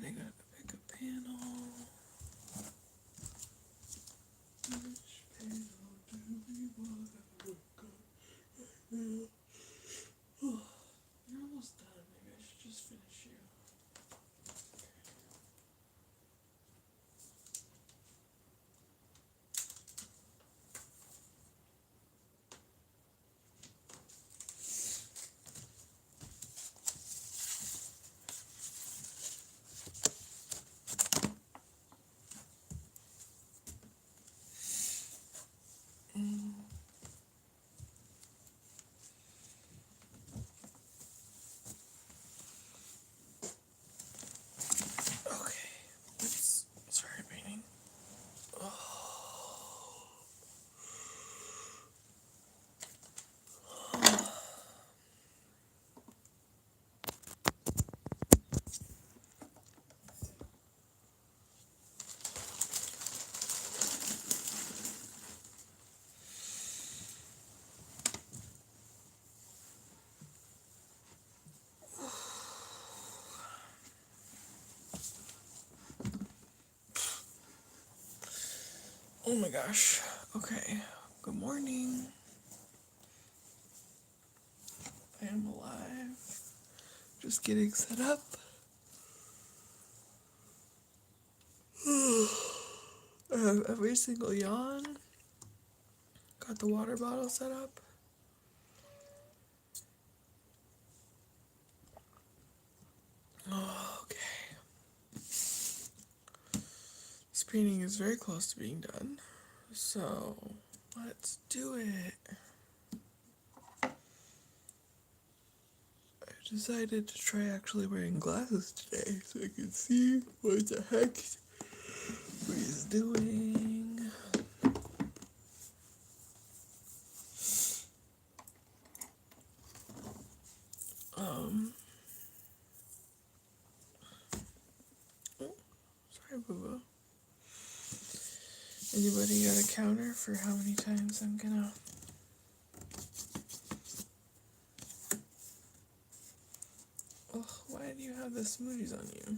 And I gotta pick a panel. Which panel do we want to work on? You're almost done. Maybe I should just finish you. Okay, let's start painting. Oh my gosh. Okay. Good morning. I am alive. Just getting set up. I have every single yawn. Got the water bottle set up. Okay. This painting is very close to being done. So, let's do it. I decided to try actually wearing glasses today so I can see what the heck he's doing. Oh, sorry, boo-boo. Anybody got a counter for how many times I'm gonna... Oh, why do you have the smoothies on you?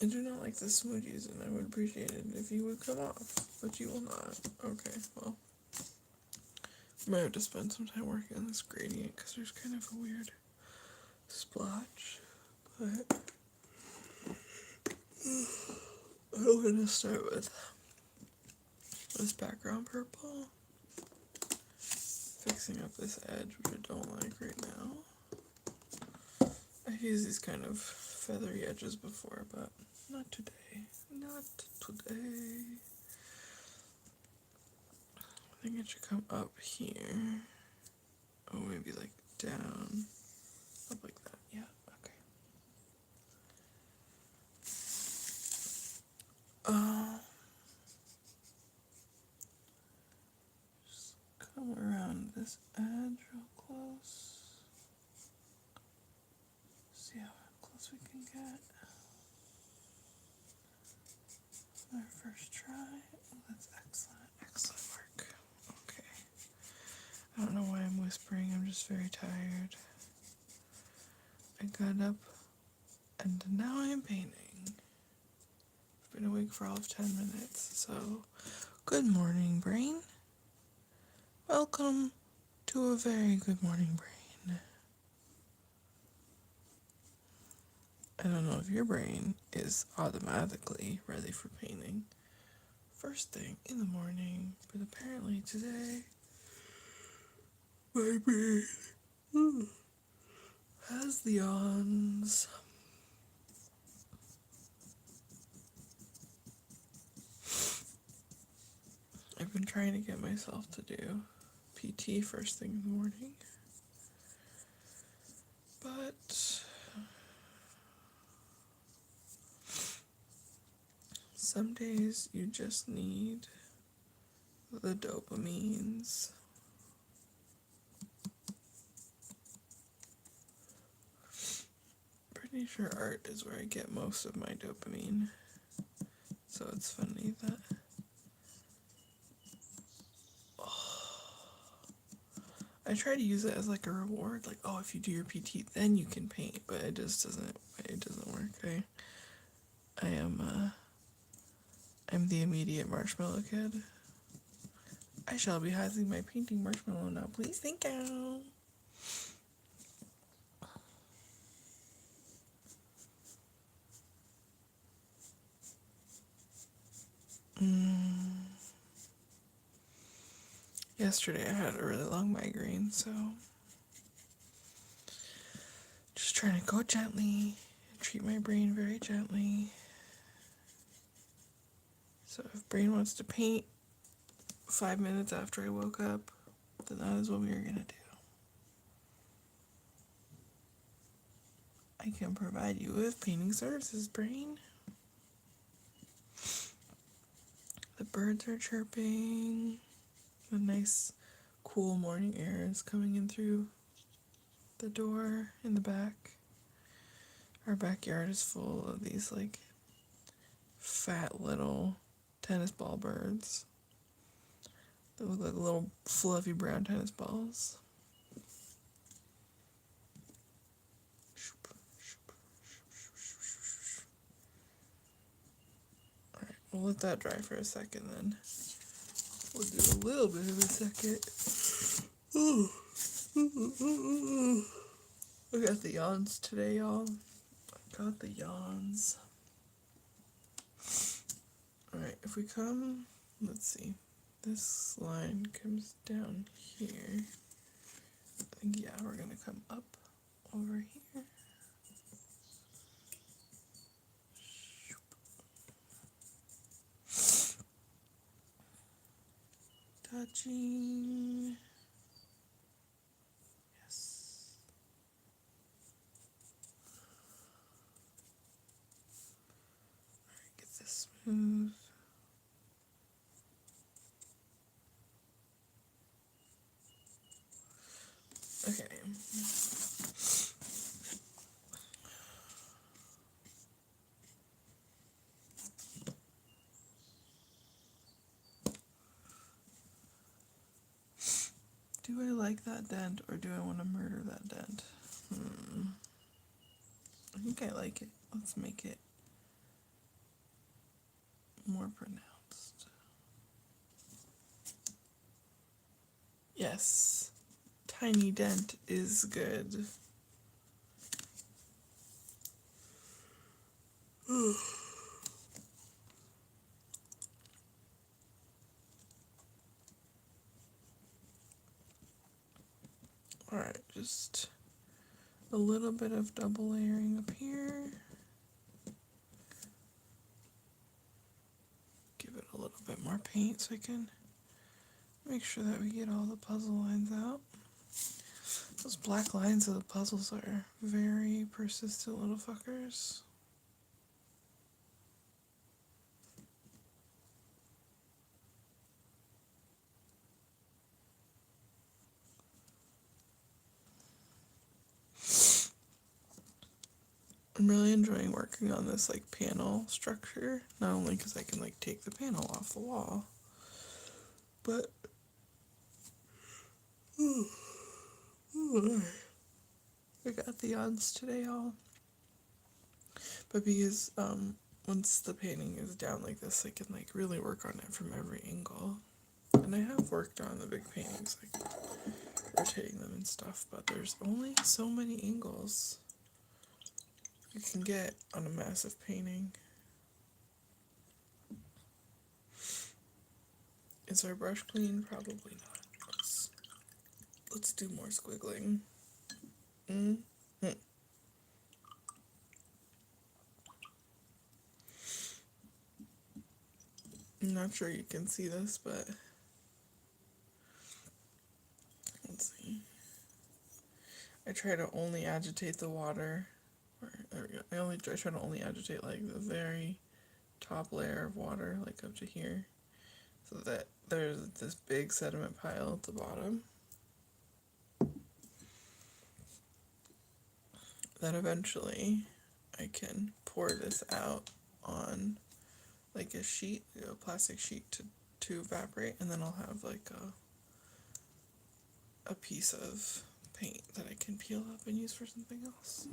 I do not like the smoothies, and I would appreciate it if you would come off, but you will not. Okay, well, I might have to spend some time working on this gradient because there's kind of a weird splotch, but I'm going to start with this background purple, fixing up this edge, which I don't like right now. I've used these kind of feathery edges before, but not today. Not today. I think it should come up here. Oh, maybe like down. Up like that. Yeah, okay. Just come around this edge real close. See how close we can get. Our first try. Oh, that's excellent. Excellent work. Okay. I don't know why I'm whispering. I'm just very tired. I got up and now I'm painting. I've been awake for all of 10 minutes, so good morning, brain. Welcome to a very good morning, brain. I don't know if your brain is automatically ready for painting first thing in the morning, but apparently today my brain has the yawns. I've been trying to get myself to do PT first thing in the morning, but some days you just need the dopamines. Pretty sure art is where I get most of my dopamine, so it's funny that I I try to use it as like a reward, like, oh, if you do your PT, then you can paint, but it just doesn't work. I'm the immediate marshmallow kid. I shall be having my painting marshmallow now, please. Thank you. Yesterday I had a really long migraine, so just trying to go gently and treat my brain very gently. So if brain wants to paint 5 minutes after I woke up, then that is what we are going to do. I can provide you with painting services, brain. The birds are chirping. The nice, cool morning air is coming in through the door in the back. Our backyard is full of these, like, fat little tennis ball birds. They look like little fluffy brown tennis balls. Alright, we'll let that dry for a second then. We'll do a little bit of a second. I got the yawns today, y'all. I got the yawns. Alright, if we come, let's see. This line comes down here. I think, yeah, we're gonna come up over here. Touching. Yes. Alright, get this smooth. Okay. Do I like that dent or do I want to murder that dent? I think I like it. Let's make it more pronounced. Yes. Tiny dent is good. Alright, just a little bit of double layering up here. Give it a little bit more paint so I can make sure that we get all the puzzle lines out. Those black lines of the puzzles are very persistent little fuckers. I'm really enjoying working on this like panel structure, not only because I can like take the panel off the wall, but I got the odds today, all. But because once the painting is down like this, I can like really work on it from every angle. And I have worked on the big paintings, like rotating them and stuff, but there's only so many angles you can get on a massive painting. Is our brush clean? Probably not. Let's do more squiggling. I'm not sure you can see this, but let's see. I try to only agitate the water. I try to only agitate like the very top layer of water, like up to here, so that there's this big sediment pile at the bottom. Then eventually I can pour this out on like a sheet, a plastic sheet to evaporate, and then I'll have like a piece of paint that I can peel up and use for something else.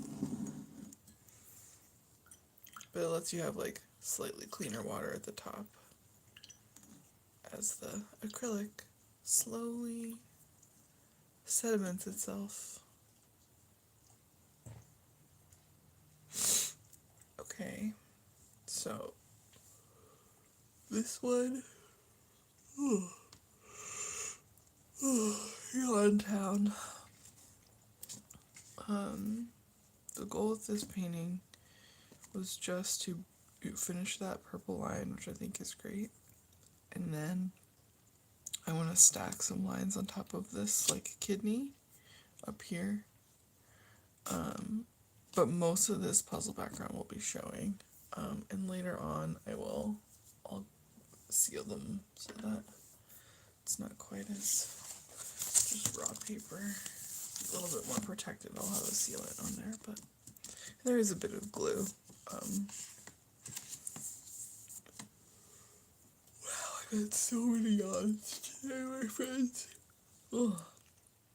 But it lets you have like slightly cleaner water at the top as the acrylic slowly sediments itself. Okay, so this one, Yawn Town. The goal of this painting was just to finish that purple line, which I think is great, and then I want to stack some lines on top of this like kidney up here. But most of this puzzle background will be showing, and later on I'll seal them so that it's not quite as just raw paper. A little bit more protected. I'll have a sealant on there, but there is a bit of glue. Wow, I got so many yawns today, my friends. Ugh.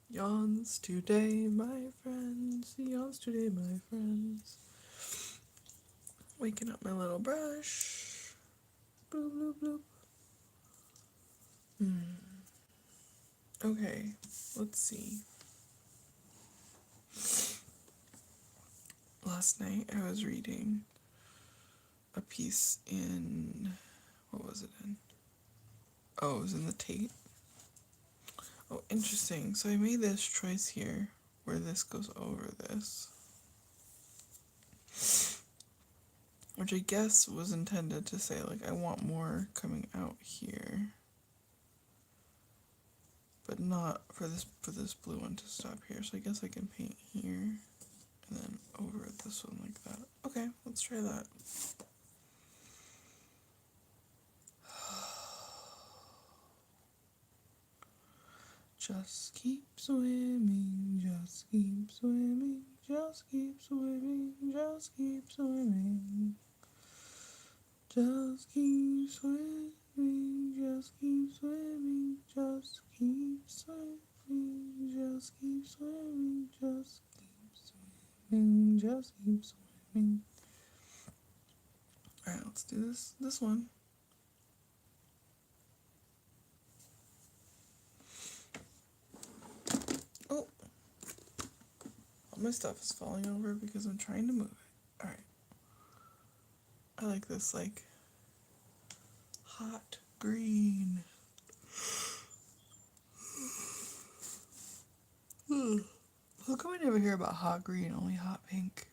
Yawns today, my friends. Yawns today, my friends. Waking up my little brush. Bloop, bloop, bloop. Okay, let's see. Last night I was reading a piece in, what was it in? Oh, it was in the Tate. Oh, interesting. So I made this choice here where this goes over this, which I guess was intended to say, like, I want more coming out here, but not for this blue one to stop here. So I guess I can paint here and then over this one like that. Okay, let's try that. Just keep swimming, just keep swimming, just keep swimming, just keep swimming. Just keep swimming, just keep swimming, just keep swimming, just keep swimming, just keep swimming, just keep swimming. Alright, let's do this one. Oh! All my stuff is falling over because I'm trying to move it. Alright. I like this, like, hot green. How come I never hear about hot green, only hot pink?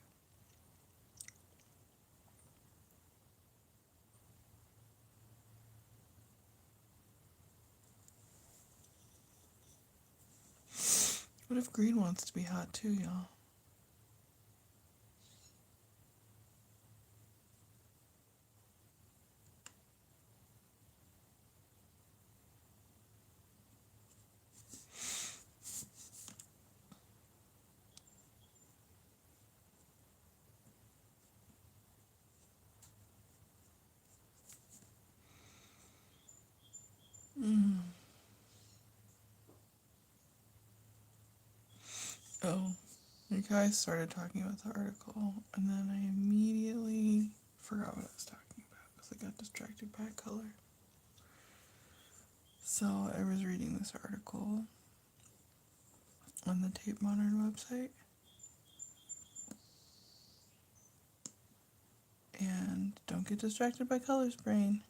What if green wants to be hot too, y'all? Oh, you guys started talking about the article, and then I immediately forgot what I was talking about because I got distracted by color. So I was reading this article on the Tate Modern website, and don't get distracted by colors, brain.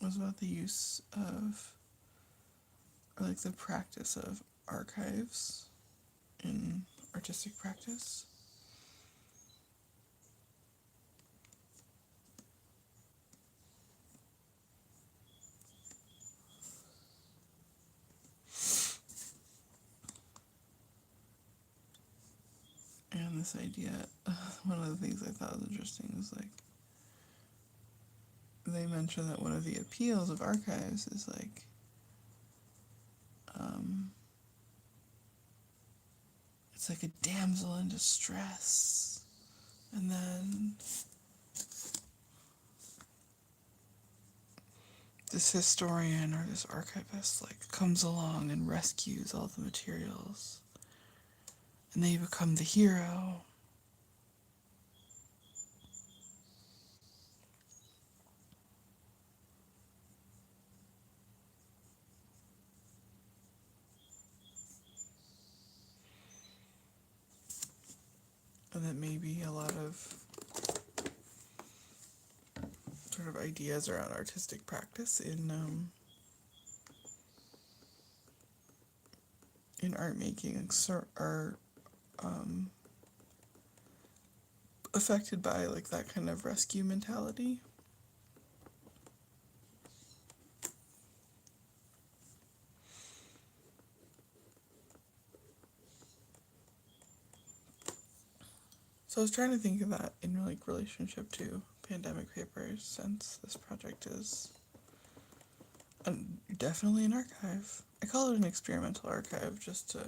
It was about the use of, or like the practice of archives in artistic practice. And this idea, one of the things I thought was interesting was like, they mentioned that one of the appeals of archives is like, it's like a damsel in distress, and then this historian or this archivist like comes along and rescues all the materials, and they become the hero. And that maybe a lot of sort of ideas around artistic practice in art making are affected by like that kind of rescue mentality. So I was trying to think of that in like relationship to pandemic papers, since this project is definitely an archive. I call it an experimental archive just to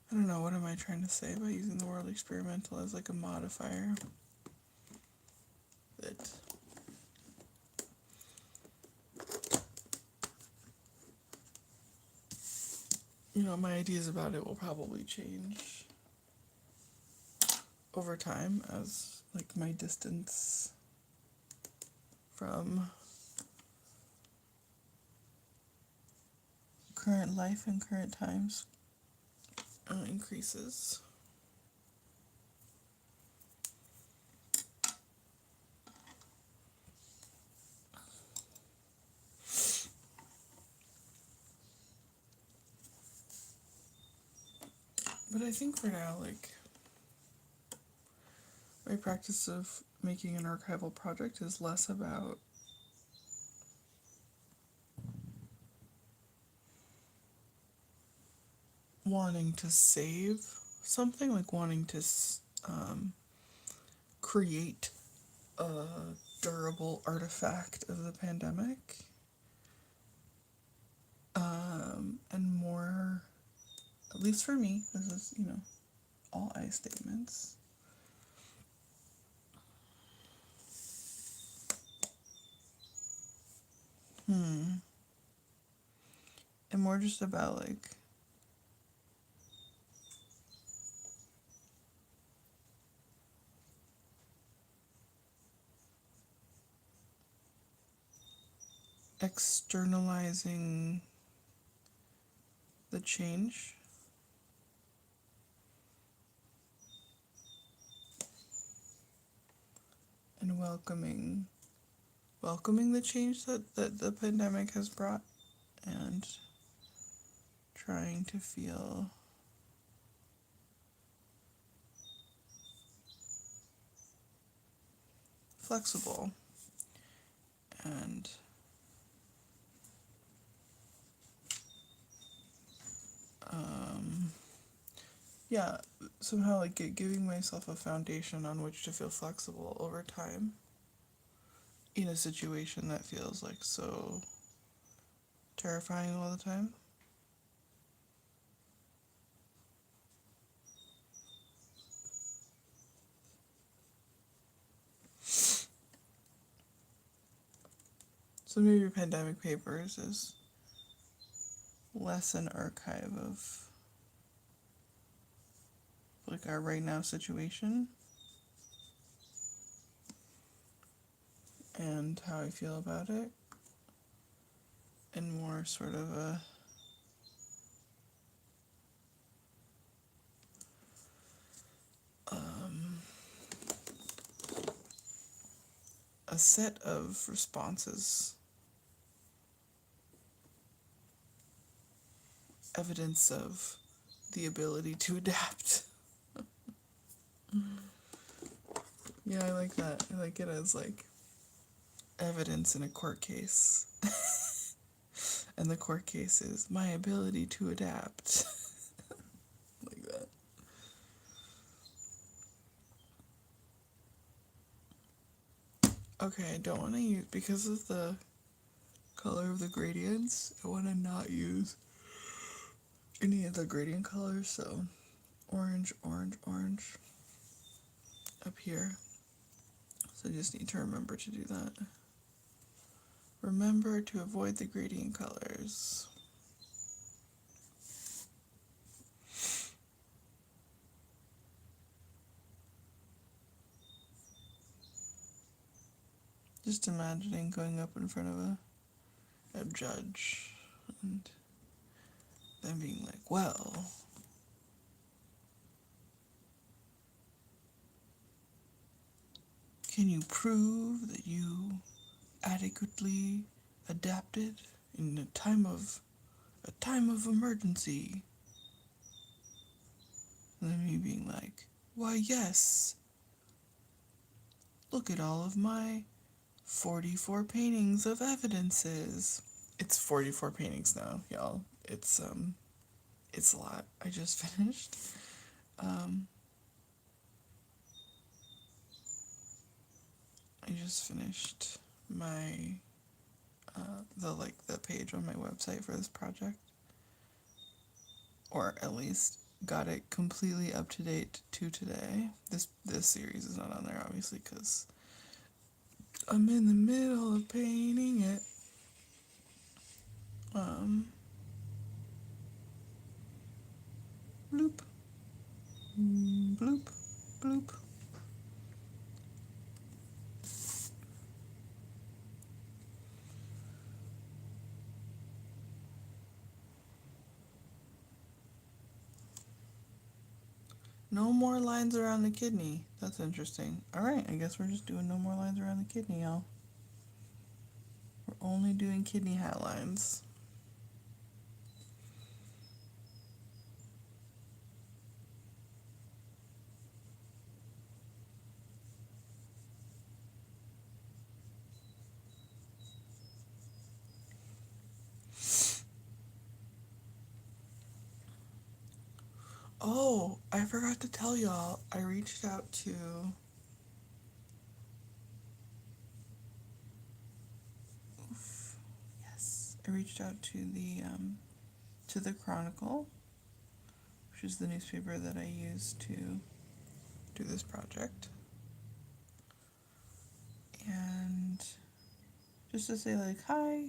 I don't know, what am I trying to say by using the word experimental as like a modifier? That my ideas about it will probably change over time as like my distance from current life and current times increases. But I think for now, like, my practice of making an archival project is less about wanting to save something, like wanting to create a durable artifact of the pandemic, and more, at least for me, this is, all I statements. And more just about, like, externalizing the change and welcoming the change that the pandemic has brought, and trying to feel flexible and yeah, somehow like giving myself a foundation on which to feel flexible over time in a situation that feels like so terrifying all the time. So maybe Pandemic Papers is less an archive of like our right now situation and how I feel about it, and more sort of a set of responses, evidence of the ability to adapt. Yeah, I like that. I like it as like evidence in a court case. And the court case is my ability to adapt. Like that. Okay, I don't want to use, because of the color of the gradients, I want to not use any of the gradient colors, so orange, orange, orange. up here. So I just need to remember to do that. Remember to avoid the gradient colors. Just imagining going up in front of a judge and them being like, well, can you prove that you adequately adapted in a time of emergency? And then me being like, why yes. Look at all of my 44 paintings of evidences. It's 44 paintings now, y'all. It's a lot. I just finished. I just finished my the page on my website for this project, or at least got it completely up to date to today. This series is not on there obviously because I'm in the middle of painting it. Bloop, bloop, bloop. No more lines around the kidney. That's interesting. Alright, I guess we're just doing no more lines around the kidney, y'all. We're only doing kidney hat lines. Oh, I forgot to tell y'all, I reached out to I reached out to the Chronicle, which is the newspaper that I use to do this project. And just to say like, hi,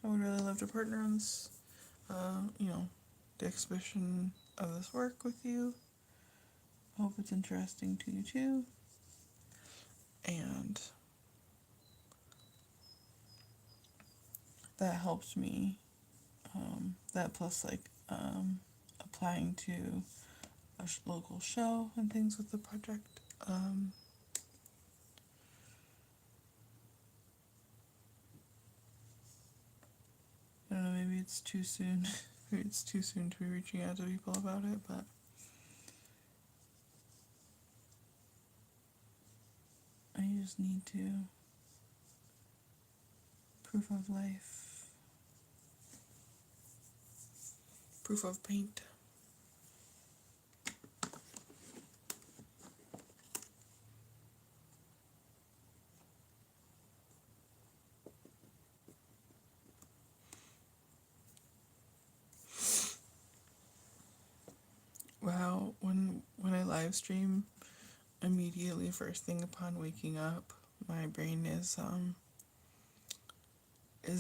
I would really love to partner on this, the exhibition of this work with you. Hope it's interesting to you too. And that helps me, that plus applying to a local show and things with the project. I don't know, maybe it's too soon. Maybe it's too soon to be reaching out to people about it, but I just need to. Proof of life. Proof of paint. Wow, when I live stream, immediately first thing upon waking up, my brain is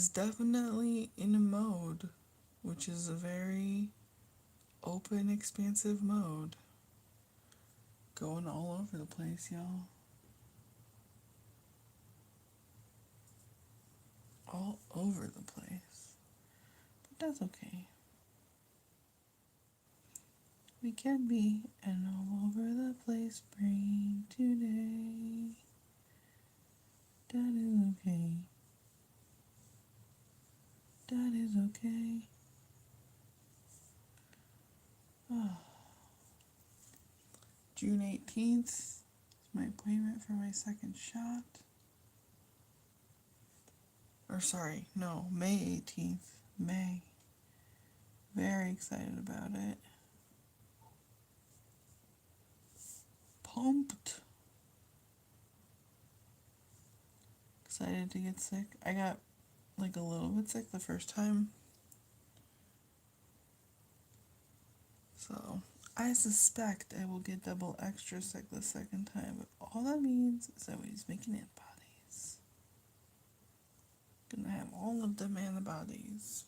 definitely in a mode, which is a very open, expansive mode. Going all over the place, y'all. All over the place. But that's okay. We can be an all over the place brain today. That is okay. That is okay. Oh. June 18th is my appointment for my second shot. Or sorry, no, May 18th. May. Very excited about it. Pumped. Excited to get sick. I got like a little bit sick the first time. So I suspect I will get double extra sick the second time, but all that means is that he's making antibodies. Gonna have all of them antibodies.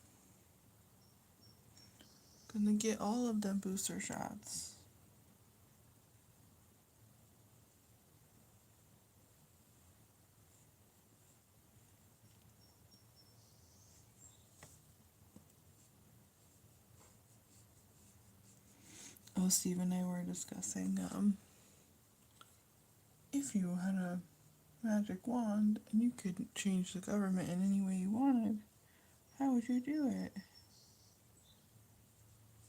Gonna get all of them booster shots. Oh, Steve and I were discussing, if you had a magic wand and you could change the government in any way you wanted, how would you do it?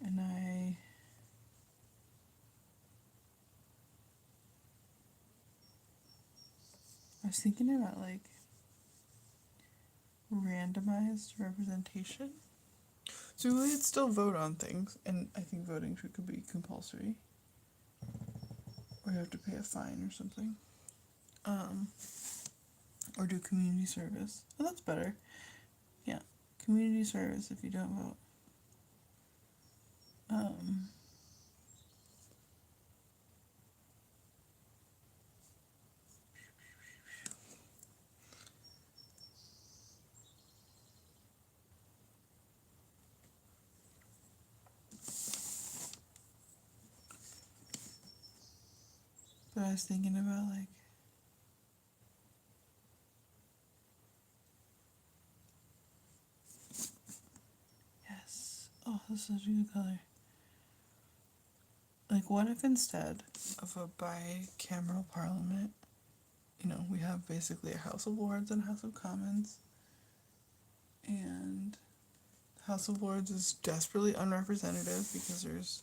And I was thinking about, like, randomized representation. So we would still vote on things, and I think voting could be compulsory. Or you have to pay a fine or something. Or do community service. Oh, that's better. Yeah, community service if you don't vote. But I was thinking about, like, yes. Oh, this is such a good color. Like, what if instead of a bicameral parliament, we have basically a House of Lords and a House of Commons, and the House of Lords is desperately unrepresentative because there's,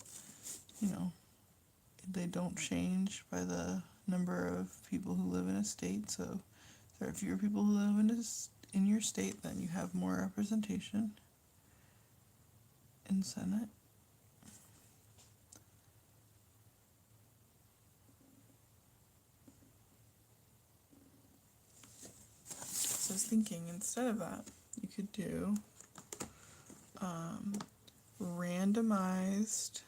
they don't change by the number of people who live in a state, so there are fewer people who live in your state, then you have more representation in Senate. So I was thinking, instead of that, you could do randomized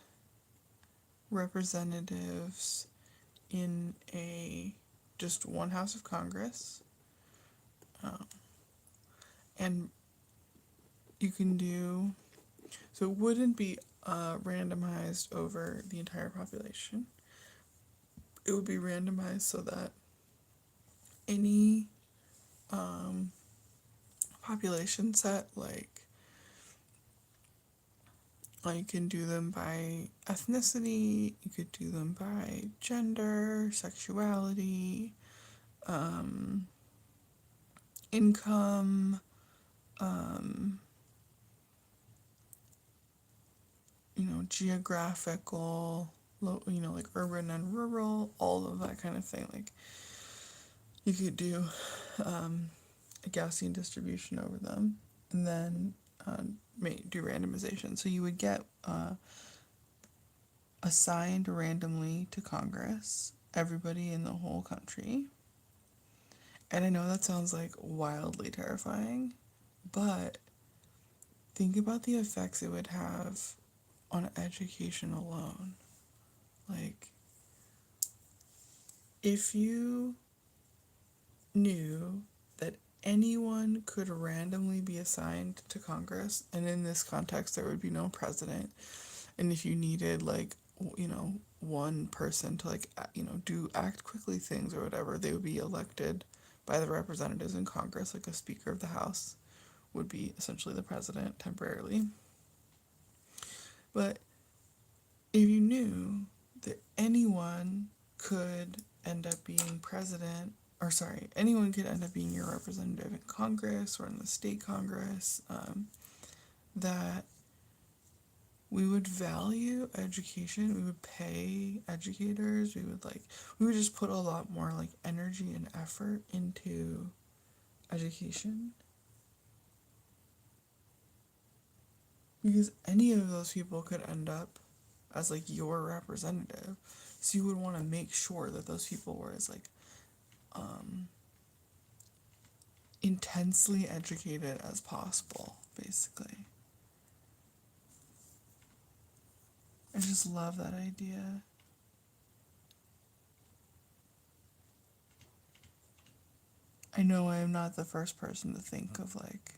representatives in just one House of Congress. And you can do, so it wouldn't be randomized over the entire population. It would be randomized so that any population set, like you can do them by ethnicity, you could do them by gender, sexuality, income, geographical, like urban and rural, all of that kind of thing. Like, you could do a Gaussian distribution over them, and then do randomization. So you would get assigned randomly to Congress, everybody in the whole country. And I know that sounds like wildly terrifying, but think about the effects it would have on education alone. Like, if you knew that anyone could randomly be assigned to Congress, and in this context there would be no president, and if you needed, like, one person to, like, act quickly things or whatever, they would be elected by the representatives in Congress. Like, a Speaker of the House would be essentially the president temporarily. But if you knew that anyone could end up being president, anyone could end up being your representative in Congress or in the state Congress, that we would value education, we would pay educators, we would just put a lot more, like, energy and effort into education. Because any of those people could end up as, like, your representative. So you would want to make sure that those people were as, like, intensely educated as possible, basically. I just love that idea. I know I am not the first person to think of like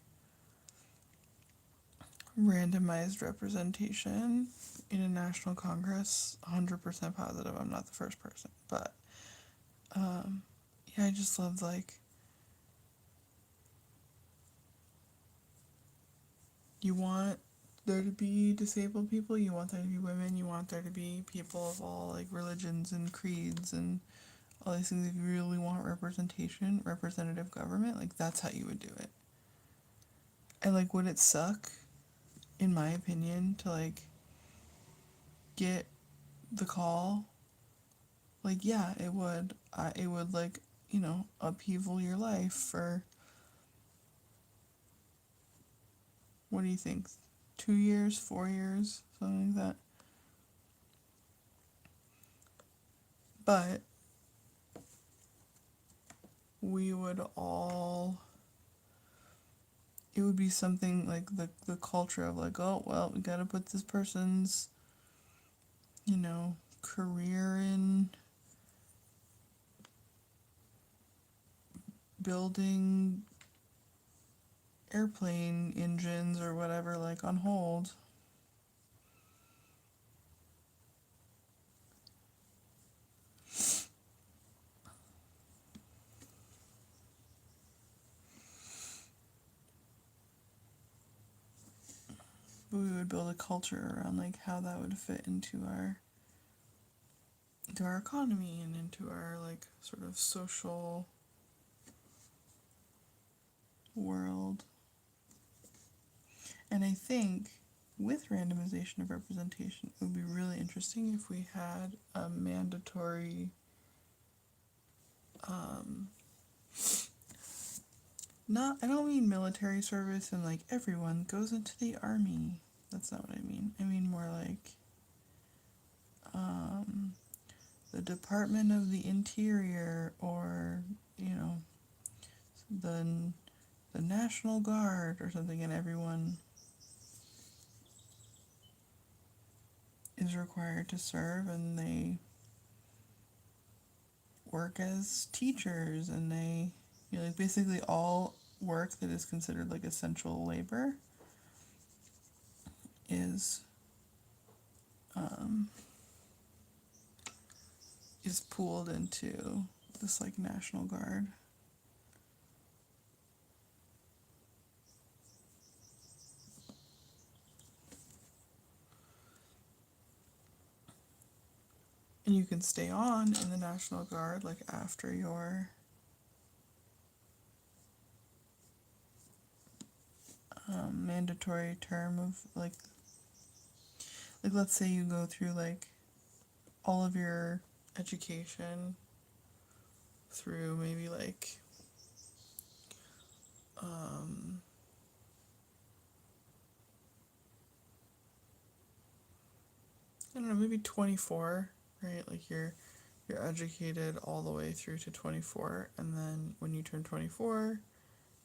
randomized representation in a national congress. 100% positive I'm not the first person, but yeah, I just love like you want there to be disabled people, you want there to be women, you want there to be people of all like religions and creeds and all these things. If you really want representation, representative government, like that's how you would do it. And like, would it suck, in my opinion, to like get the call? Like, yeah, it would. It would like, upheaval your life for, what do you think, 2 years, 4 years, something like that. But we would all, it would be something like the culture of like, oh, well, we gotta put this person's, career in building airplane engines or whatever, like on hold. But we would build a culture around like how that would fit into our economy and into our like sort of social world. And I think with randomization of representation, it would be really interesting if we had a mandatory not I don't mean military service and like everyone goes into the army. That's not what I mean. I mean more like the Department of the Interior, or the the National Guard or something, and everyone is required to serve, and they work as teachers, and they like basically all work that is considered like essential labor is is pooled into this like National Guard. And you can stay on in the National Guard like after your mandatory term of like let's say you go through like all of your education through maybe like I don't know, maybe 24, right? Like you're educated all the way through to 24, and then when you turn 24,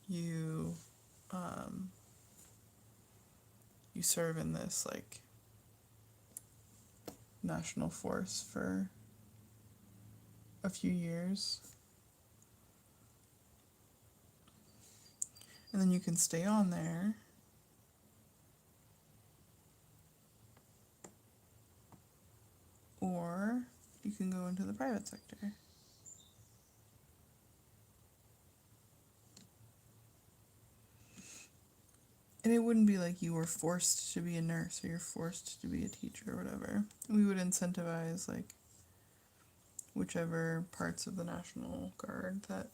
you you serve in this like national force for a few years. And then you can stay on there. Or you can go into the private sector. And it wouldn't be like you were forced to be a nurse or you're forced to be a teacher or whatever. We would incentivize like whichever parts of the National Guard that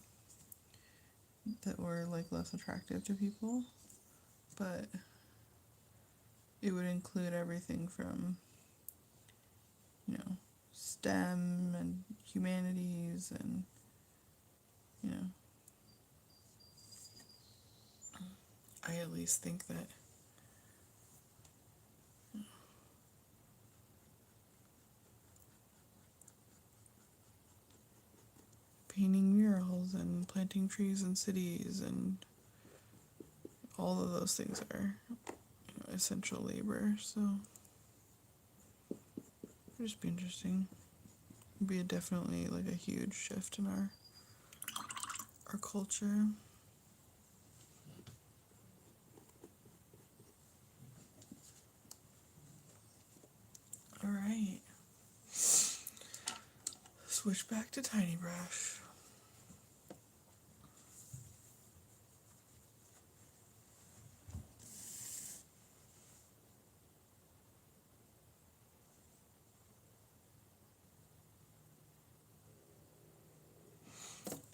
were like less attractive to people. But it would include everything from, STEM and humanities and, I at least think that painting murals and planting trees in cities and all of those things are essential labor. So It'd just be interesting. It'd be definitely like a huge shift in our culture. All right. Switch back to Tiny Brush.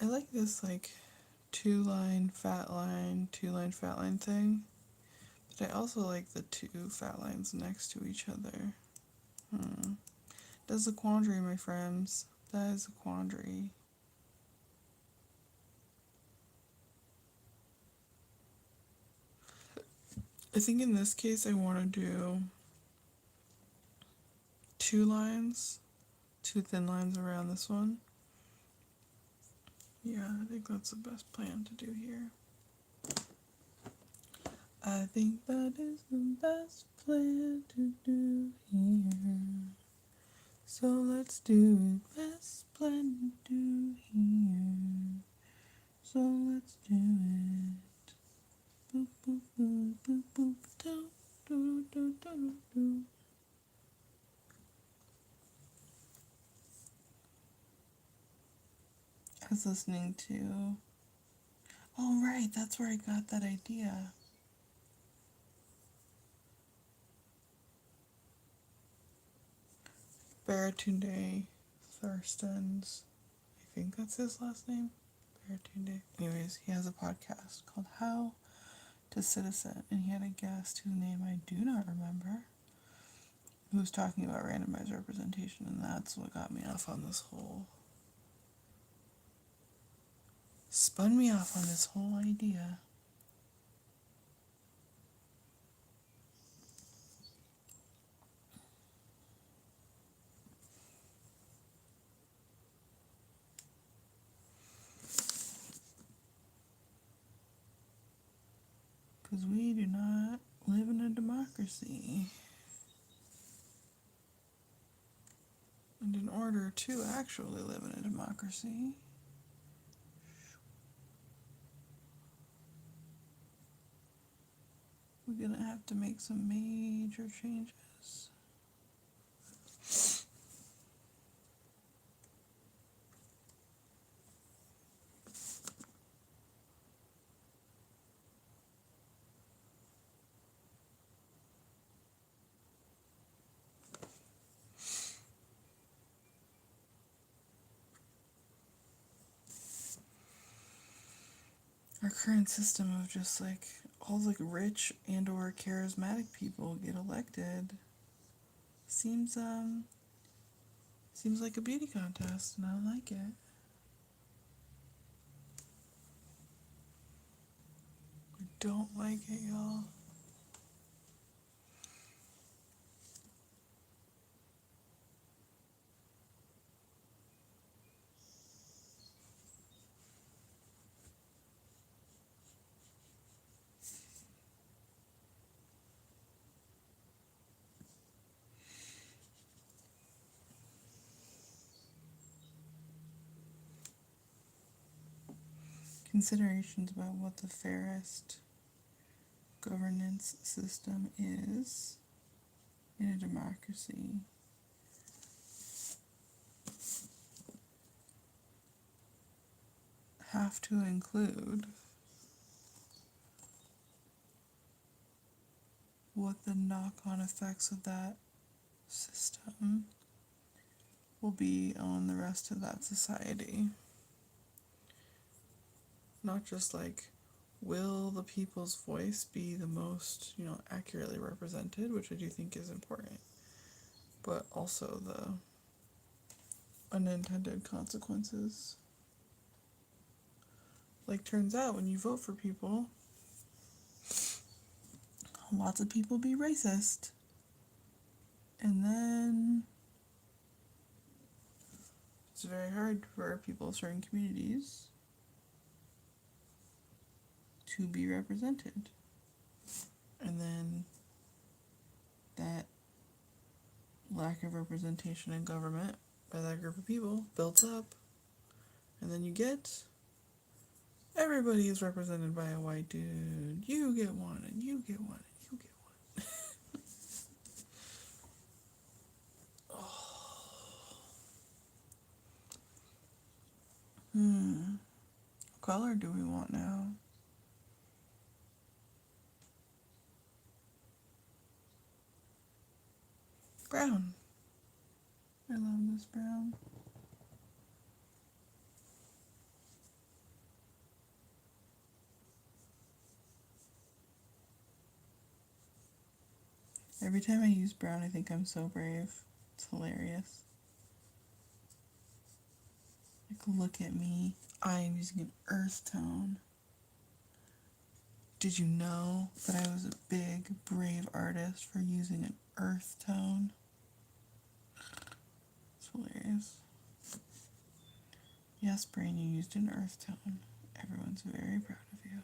I like this like 2-line, fat line, 2-line, fat line thing. But I also like the 2 fat lines next to each other. That's a quandary, my friends. That is a quandary. I think in this case I want to do 2 lines, 2 thin lines around this one. Yeah, I think that's the best plan to do here. I think that is the best plan to do here. So let's do it. Best plan to do here. So let's do it. Boop, boop, boop, boop, boop, do, do, do, do, do. I was listening to... Oh, right, that's where I got that idea. Baratunde Thurston's, I think that's his last name. Baratunde. Anyways, he has a podcast called How to Citizen, and he had a guest whose name I do not remember, who was talking about randomized representation, and that's what got me off on this whole... spun me off on this whole idea. Because we do not live in a democracy. And in order to actually live in a democracy, we're gonna have to make some major changes. Our current system of just like all like rich and or charismatic people get elected seems like a beauty contest, and I don't like it. I don't like it, y'all. Considerations about what the fairest governance system is in a democracy. Have to include what the knock-on effects of that system will be on the rest of that society. Not just like, will the people's voice be the most, accurately represented, which I do think is important, but also the unintended consequences. Like, turns out when you vote for people, lots of people be racist. And then it's very hard for people of certain communities to be represented. And then that lack of representation in government by that group of people builds up, and then you get everybody is represented by a white dude. You get one, and you get one, and you get one. What color do we want now? Brown. I love this brown. Every time I use brown, I think I'm so brave. It's hilarious. Like, look at me. I am using an earth tone. Did you know that I was a big, brave artist for using an earth tone? It's hilarious. Yes, Brain, you used an earth tone. Everyone's very proud of you.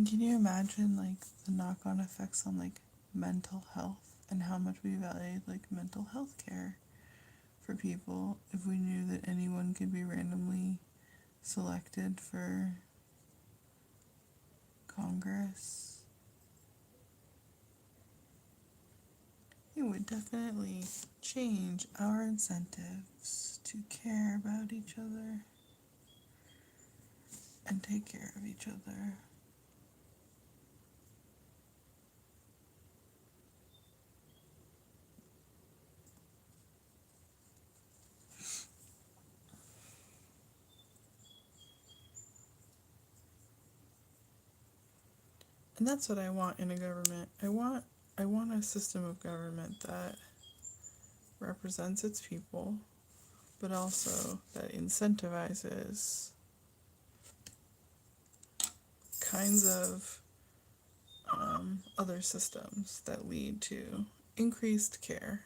Can you imagine, like, the knock-on effects on, like, mental health and how much we value, like, mental health care for people if we knew that anyone could be randomly selected for Congress? It would definitely change our incentives to care about each other and take care of each other. And that's what I want in a government. I want a system of government that represents its people, but also that incentivizes kinds of other systems that lead to increased care.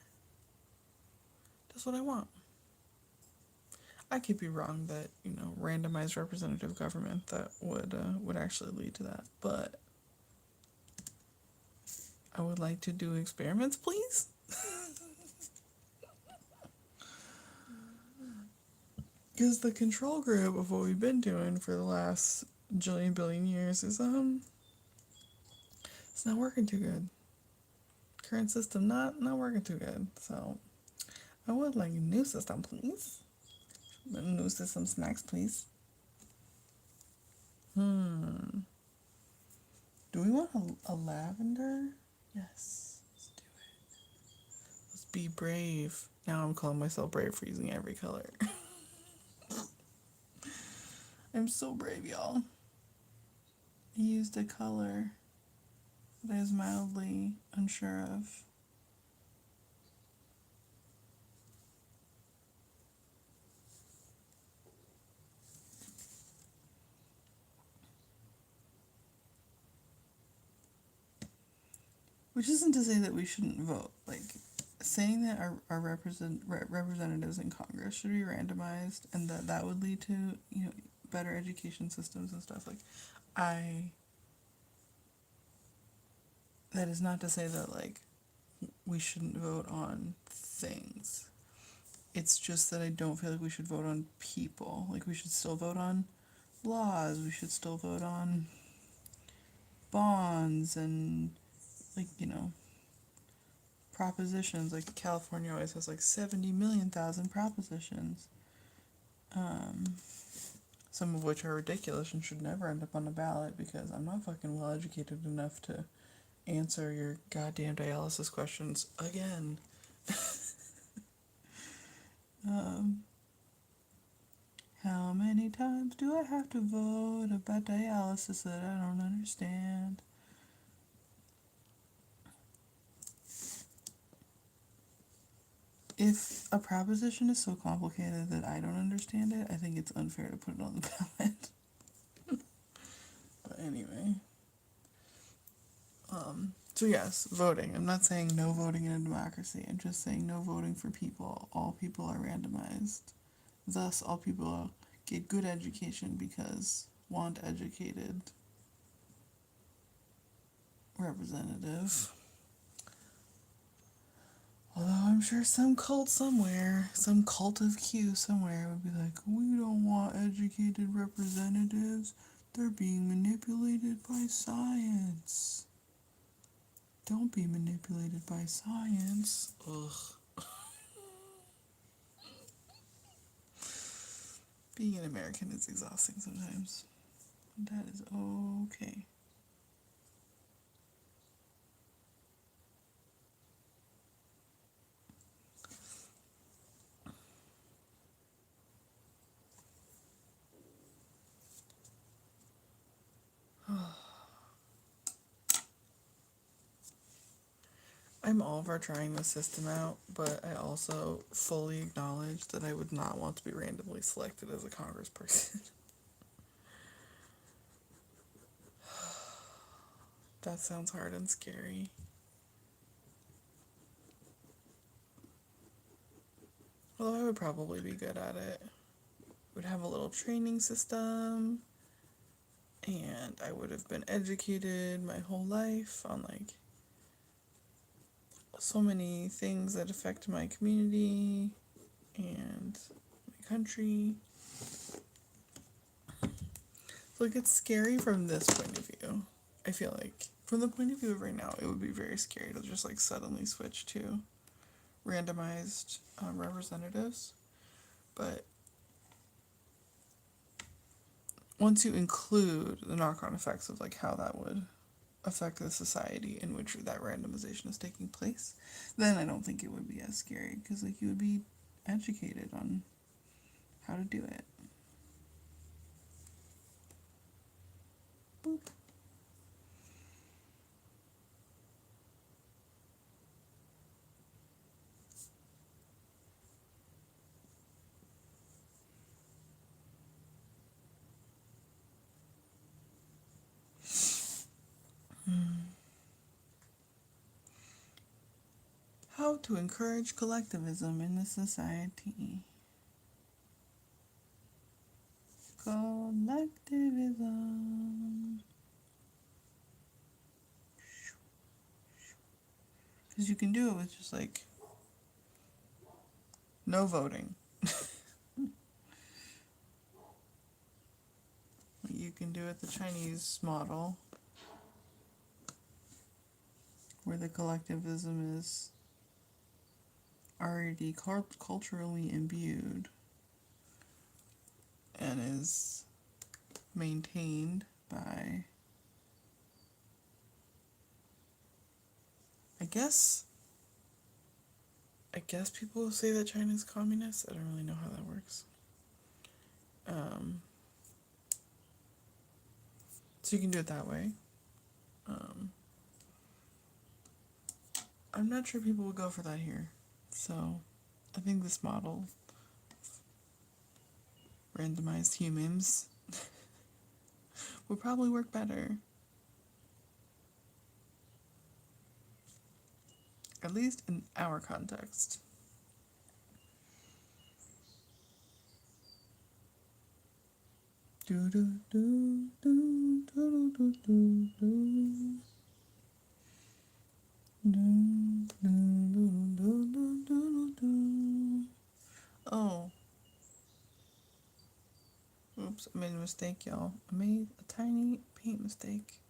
That's what I want. I could be wrong that, randomized representative government that would actually lead to that, but I would like to do experiments, please. Because the control group of what we've been doing for the last jillion billion years is it's not working too good. Current system not working too good. So I would like a new system, please. New system snacks, please. Do we want a lavender? Yes, let's do it. Let's be brave. Now I'm calling myself brave for using every color. I'm so brave, y'all. I used a color that I was mildly unsure of. Which isn't to say that we shouldn't vote. Like, saying that our representatives in Congress should be randomized and that would lead to, better education systems and stuff. Like, that is not to say that, like, we shouldn't vote on things. It's just that I don't feel like we should vote on people. Like, we should still vote on laws. We should still vote on bonds and, like, propositions. Like, California always has, like, 70 million thousand propositions. some of which are ridiculous and should never end up on the ballot because I'm not fucking well educated enough to answer your goddamn dialysis questions again. How many times do I have to vote about dialysis that I don't understand? If a proposition is so complicated that I don't understand it, I think it's unfair to put it on the ballot. But anyway. So yes, voting. I'm not saying no voting in a democracy. I'm just saying no voting for people. All people are randomized. Thus, all people get good education because want educated representative. Although I'm sure some cult somewhere, some cult of Q somewhere would be like, we don't want educated representatives. They're being manipulated by science. Don't be manipulated by science. Ugh. Being an American is exhausting sometimes. That is okay. I'm all for trying the system out, but I also fully acknowledge that I would not want to be randomly selected as a congressperson. That sounds hard and scary. Although I would probably be good at it. Would have a little training system, and I would have been educated my whole life on like so many things that affect my community and my country. So it gets scary from this point of view. I feel like from the point of view of right now, it would be very scary to just like suddenly switch to randomized representatives. But once you include the knock-on effects of like how that would affect the society in which that randomization is taking place, then I don't think it would be as scary because like you would be educated on how to do it. Boop. How to encourage collectivism in the society. Collectivism. Because you can do it with just like no voting. You can do it the Chinese model, where the collectivism is already culturally imbued and is maintained by, I guess people will say that China's communist. I don't really know how that works. So you can do it that way. I'm not sure people would go for that here. So I think this model, randomized humans, would probably work better. At least in our context. Oh. Oops, I made a mistake, y'all. I made a tiny paint mistake.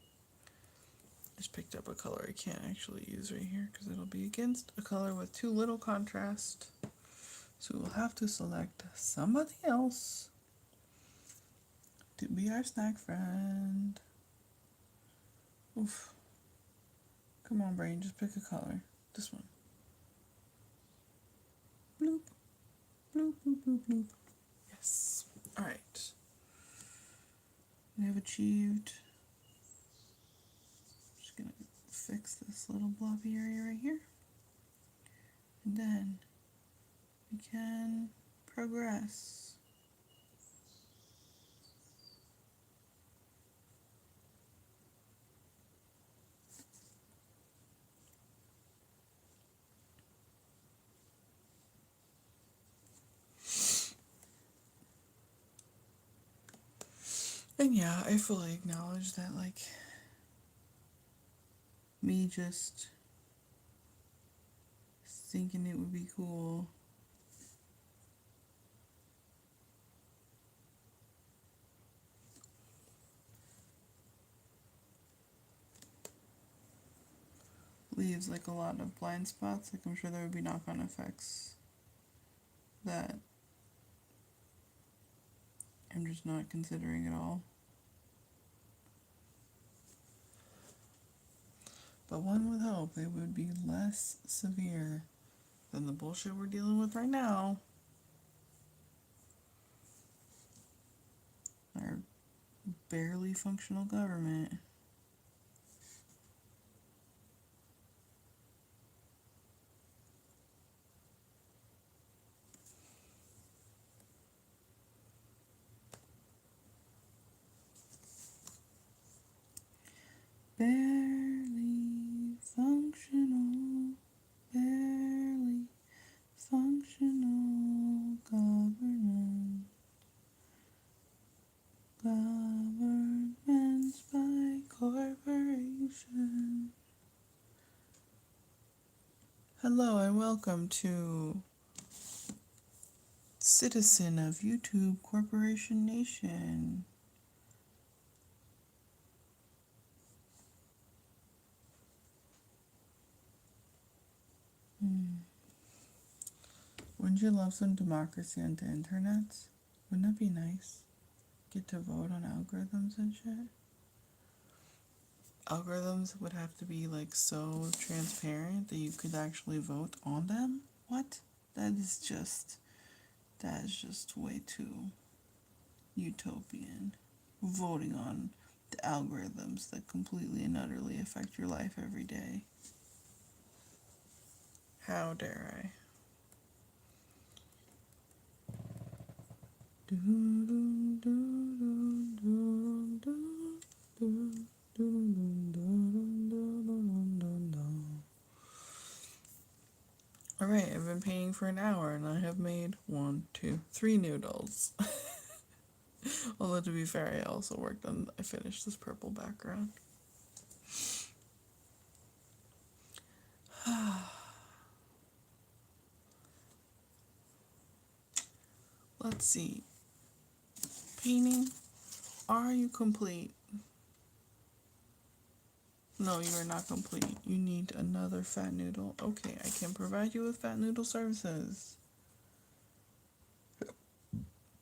Just picked up a color I can't actually use right here because it'll be against a color with too little contrast. So we'll have to select somebody else. to be our snack friend. Oof. Come on, brain, just pick a color. This one. Bloop. Bloop, bloop, bloop, bloop. Yes. Alright. We have achieved. Just gonna fix this little blobby area right here. And then we can progress. And yeah, I fully acknowledge that, like, me just thinking it would be cool leaves like a lot of blind spots. Like, I'm sure there would be knock-on effects that I'm just not considering at all. But one would hope they would be less severe than the bullshit we're dealing with right now. Our barely functional government. Barely functional, barely functional government. Governments by corporation. Hello and welcome to Citizen of YouTube Corporation Nation. Wouldn't you love some democracy on the internet? Wouldn't that be nice? Get to vote on algorithms and shit. Algorithms would have to be like so transparent that you could actually vote on them? What? That is just way too utopian. Voting on the algorithms that completely and utterly affect your life every day. How dare I? Alright, I've been painting for an hour and I have made 1, 2, 3 noodles. Although to be fair, I finished this purple background. Let's see. Painting, are you complete? No, you are not complete. You need another fat noodle. Okay, I can provide you with fat noodle services.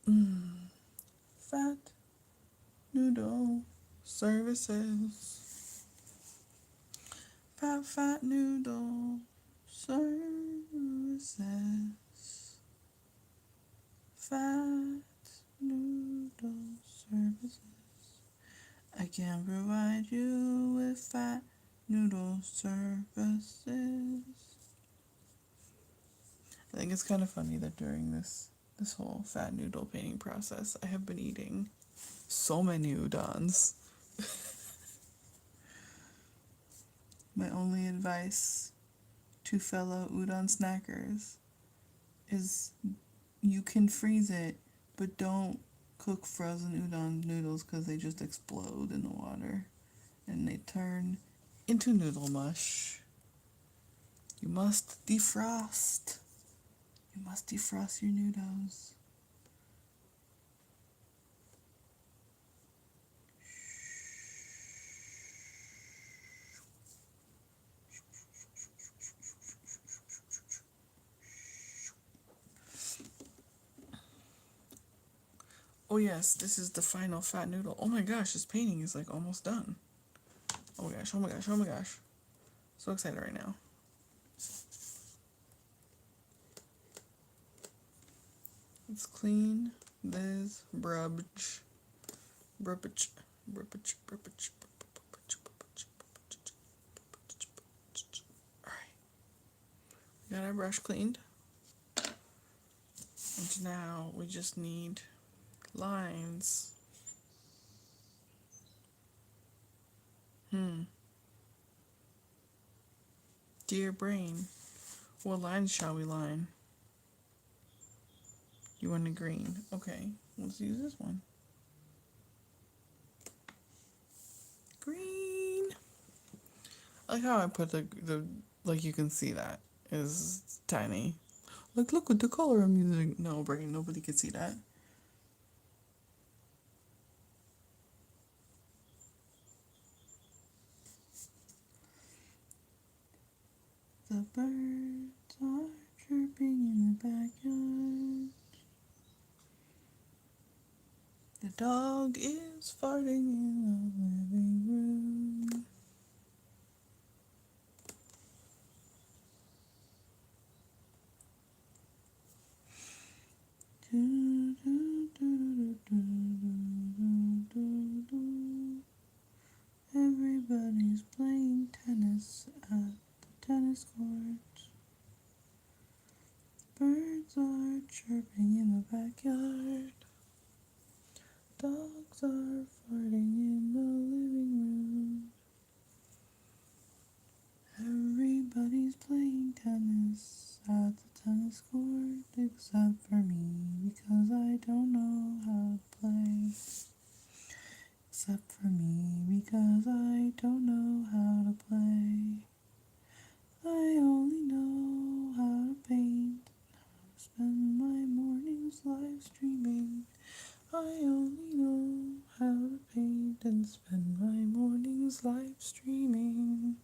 Fat noodle services. Fat noodle services. Fat noodle services. I can provide you with fat noodle services. I think it's kind of funny that during this whole fat noodle painting process, I have been eating so many udons. My only advice to fellow udon snackers is you can freeze it, but don't cook frozen udon noodles because they just explode in the water and they turn into noodle mush. You must defrost. You must defrost your noodles. Oh yes, this is the final fat noodle. Oh my gosh, this painting is like almost done. Oh my gosh, oh my gosh, oh my gosh. So excited right now. Let's clean this brubbage. Brubbage. Brubbage. Brubbage. Alright. We got our brush cleaned. And now we just need lines. Dear brain, what lines shall we line? You want a green? Okay, let's use this one. Green. I like how I put the like you can see that is tiny. Like look at the color I'm using. No brain, nobody can see that. The birds are chirping in the backyard. The dog is farting in the living room. Everybody's playing tennis at the tennis court. Birds are chirping in the backyard. Dogs are farting in the living room. Everybody's playing tennis at the tennis court except for me because I don't know how to play. Except for me because I don't know how to play. I only know how to paint. Spend my mornings live streaming. I only know how to paint and spend my mornings live streaming.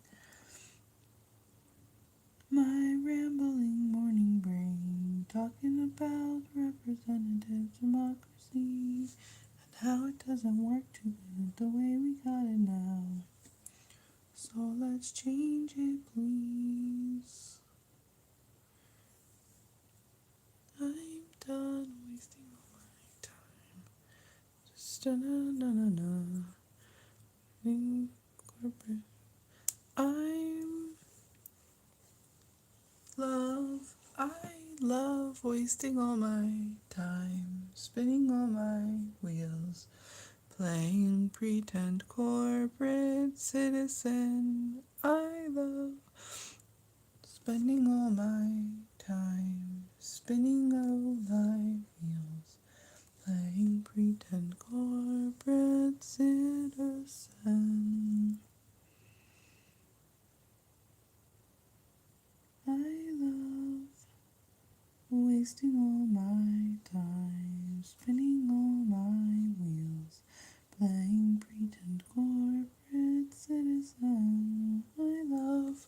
My rambling morning brain talking about representative democracy and how it doesn't work too good the way we got it now. So let's change it, please. I'm done wasting all my time. Just na-na-na-na. Corporate. I love wasting all my time, spinning all my wheels, playing pretend corporate citizen. I love spending all my time, spinning all my wheels, playing pretend corporate citizen. I love wasting all my time, spinning all my wheels, playing pretend corporate citizen. I love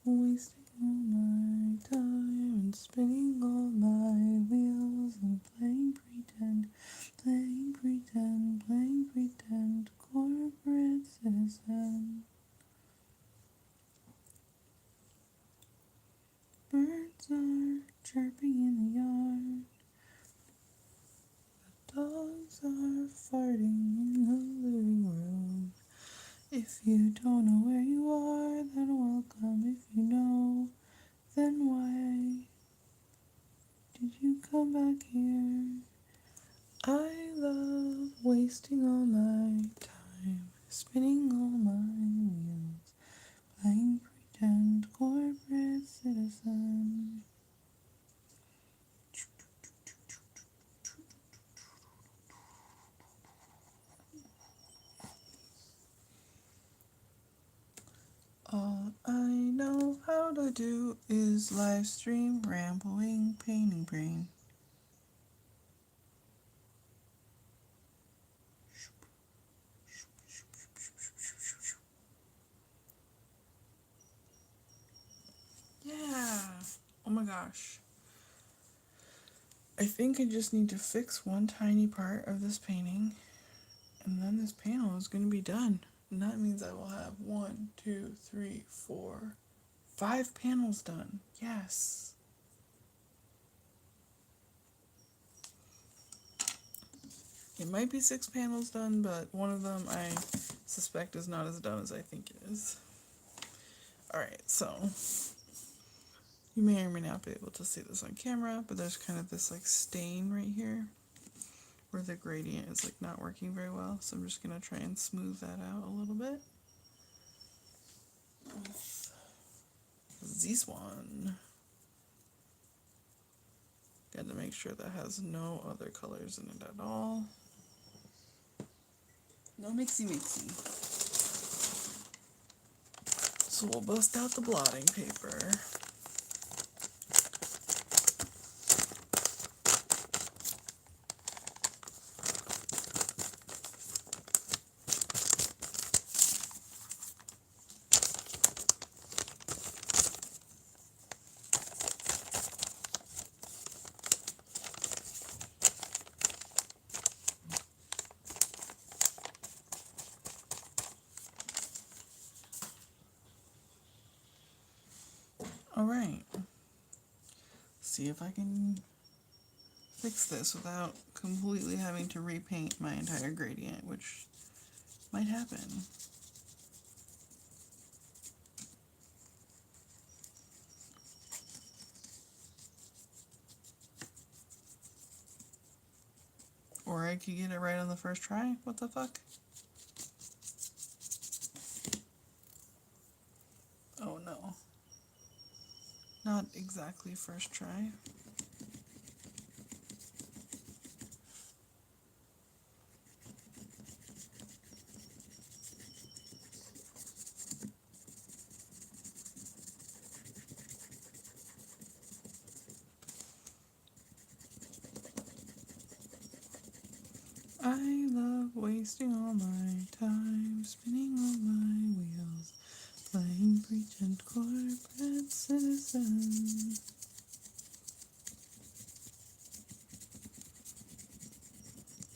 wasting all my time and spinning all my wheels and playing pretend corporate citizen. Birds are chirping in the yard. The dogs are farting in the living room. If you don't know where you are, then welcome. If you know, then why did you come back here? I love wasting all my time, spinning all my wheels, playing pretend corporate citizen. All I know how to do is live stream, rambling, painting brain. Yeah. Oh my gosh. I think I just need to fix one tiny part of this painting, and then this panel is going to be done. And that means I will have 1, 2, 3, 4, 5 panels done. Yes. It might be 6 panels done, but one of them I suspect is not as done as I think it is. Alright, so you may or may not be able to see this on camera, but there's kind of this like stain right here where the gradient is like not working very well. So I'm just going to try and smooth that out a little bit with this one. Got to make sure that has no other colors in it at all. No mixy. So we'll bust out the blotting paper. Alright, see if I can fix this without completely having to repaint my entire gradient, which might happen. Or I could get it right on the first try. What the fuck? Oh no. Not exactly first try. I love wasting all my time, spinning all my wheels, playing pretend corporate citizen.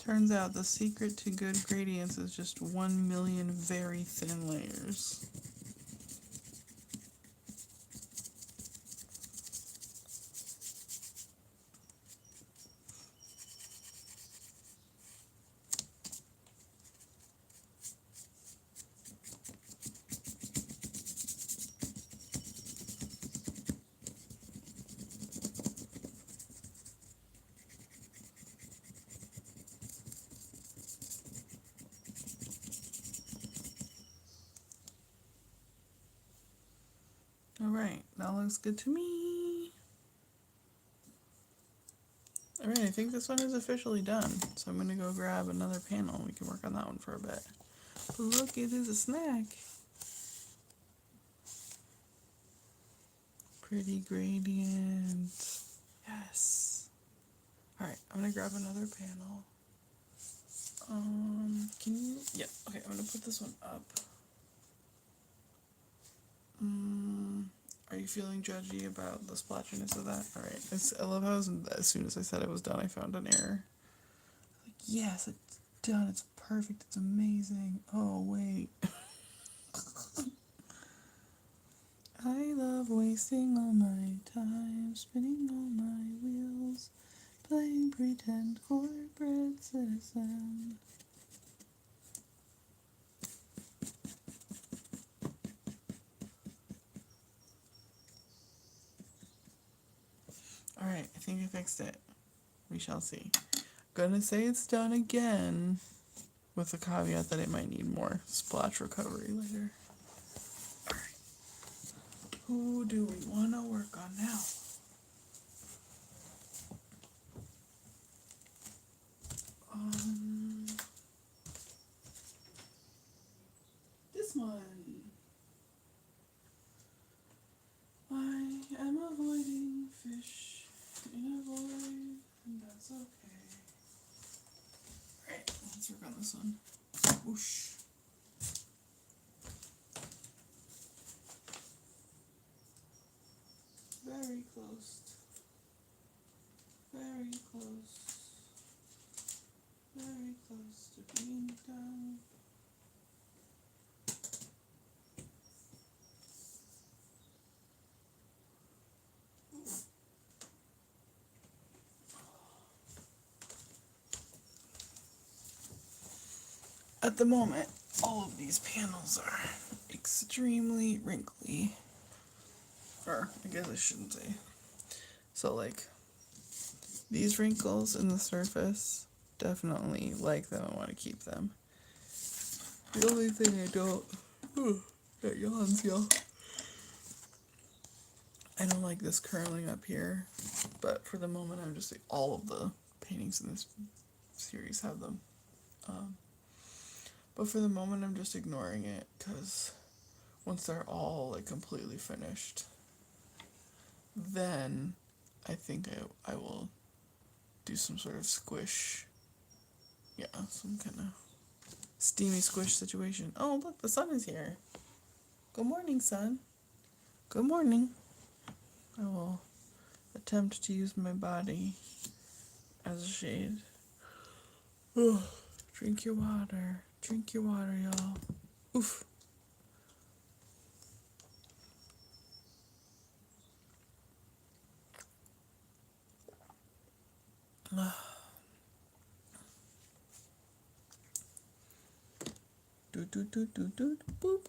Turns out the secret to good gradients is just 1 million very thin layers. Alright, that looks good to me. Alright, I think this one is officially done. So I'm going to go grab another panel and we can work on that one for a bit. But look, it is a snack. Pretty gradient. Yes. Alright, I'm going to grab another panel. Can you? Yeah, okay, I'm going to put this one up. Are you feeling judgy about the splotchiness of that? Alright, I love how as soon as I said it was done, I found an error. Like, yes, it's done, it's perfect, it's amazing. Oh, wait. I love wasting all my time, spinning all my wheels, playing pretend corporate citizen. Alright, I think I fixed it. We shall see. Gonna say it's done again, with the caveat that it might need more splotch recovery later. Alright. Who do we want to work on now? This one. I am avoiding fish in a void, and that's okay. Alright, let's work on this one. Whoosh. Very close. Very close. very close to being done. At the moment, all of these panels are extremely wrinkly. Or, I guess I shouldn't say. So, like, these wrinkles in the surface, definitely like them. I want to keep them. The only thing I don't... That yawns, y'all. I don't like this curling up here. But for the moment, I'm just... all of the paintings in this series have them. But for the moment, I'm just ignoring it. Because once they're all, like, completely finished, then I think I will do some sort of squish. Yeah, some kind of steamy squish situation. Oh, look, the sun is here. Good morning, sun. Good morning. I will attempt to use my body as a shade. Oh, drink your water. Drink your water, y'all. Oof. Do do do do do boop.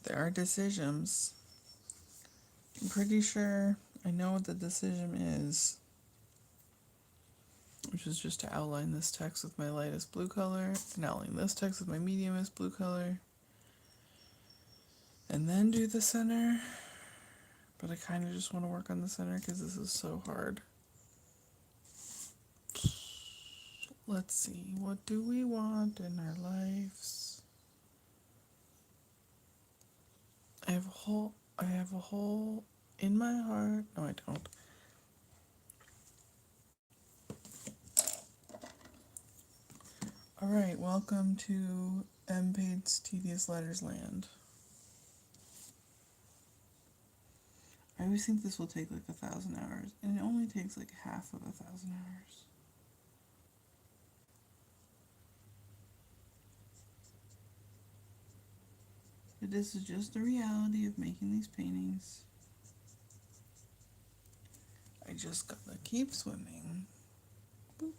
There are decisions. I'm pretty sure I know what the decision is, which is just to outline this text with my lightest blue color, and outline this text with my mediumest blue color, and then do the center. But I kind of just want to work on the center because this is so hard. Let's see, what do we want in our lives? I have a hole in my heart. No, I don't. Alright, welcome to M-Paid's Tedious Letters Land. I always think this will take like 1,000 hours, and it only takes like half of 1,000 hours. But this is just the reality of making these paintings. I just gotta keep swimming. Boop.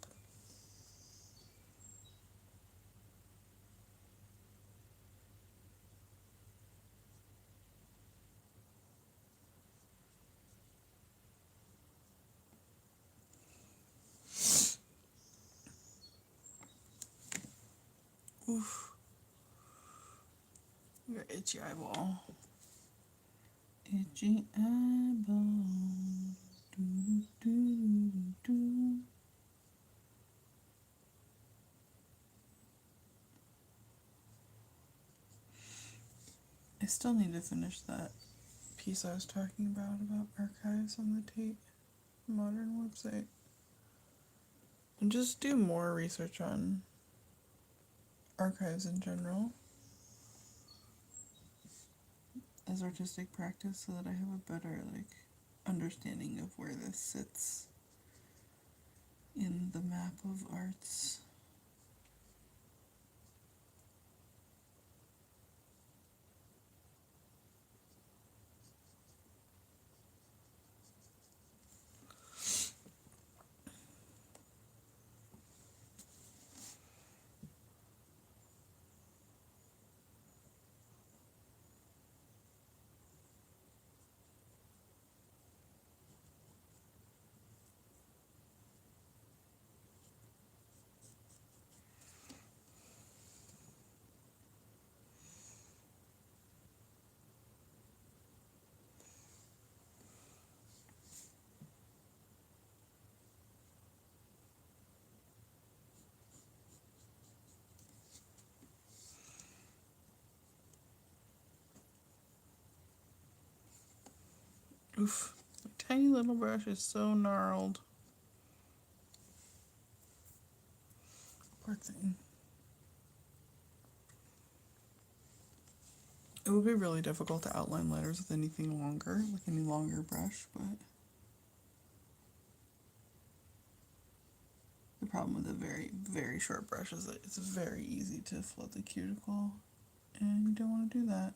Oof. Your itchy eyeball. Itchy eyeball. Do, do, do, do. I still need to finish that piece I was talking about archives on the Tate Modern website. And just do more research on archives in general as artistic practice so that I have a better understanding of where this sits in the map of arts. Oof, my tiny little brush is so gnarled. Poor thing. It would be really difficult to outline letters with anything longer, like any longer brush, but the problem with a very, very short brush is that it's very easy to flood the cuticle, and you don't want to do that.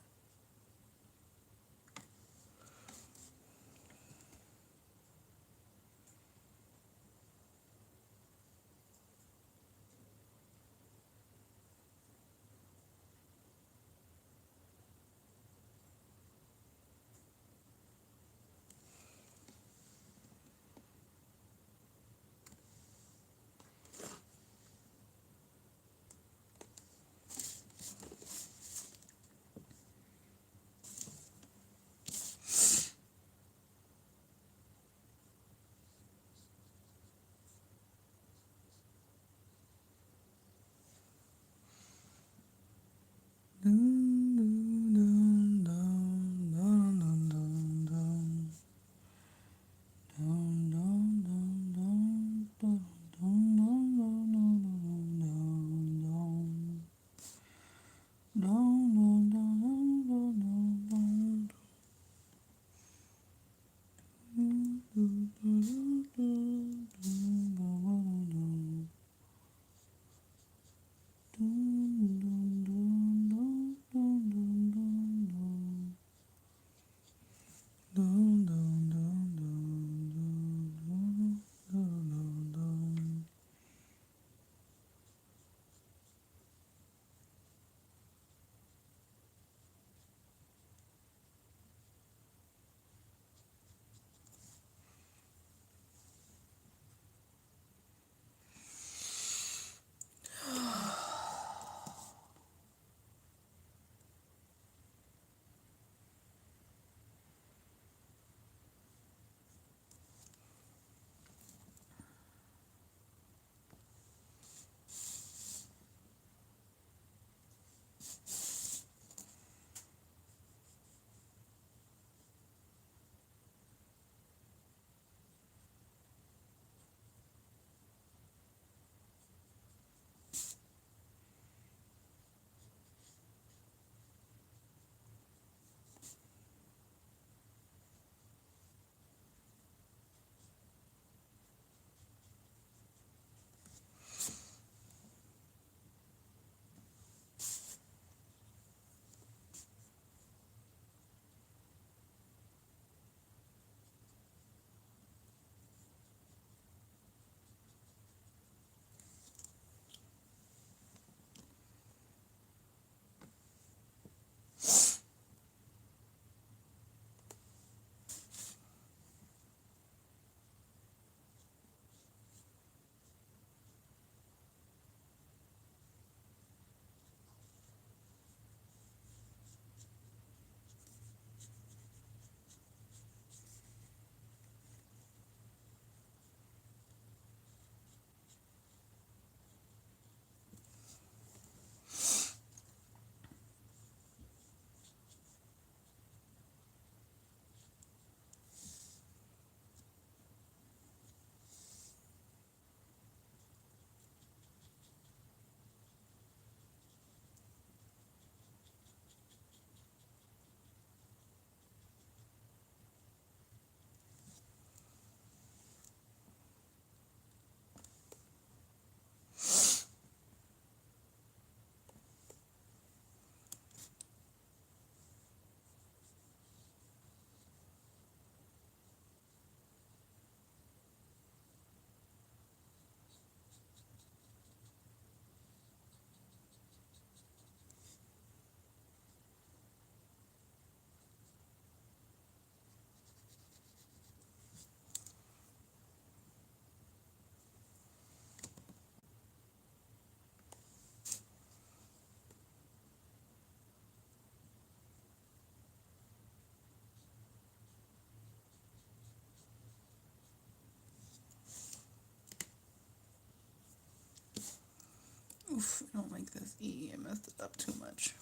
Oof, I don't like this E. I messed it up too much.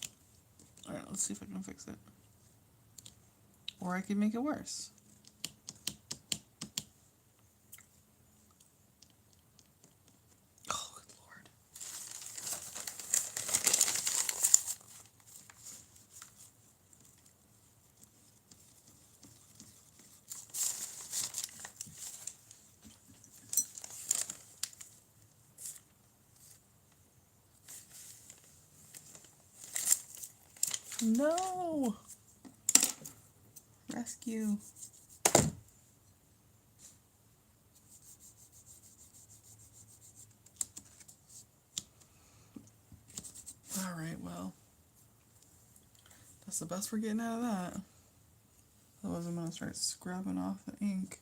Alright, let's see if I can fix it. Or I could make it worse. Oh, good lord. No! Rescue. Alright, well. That's the best we're getting out of that. Otherwise I'm going to start scrubbing off the ink.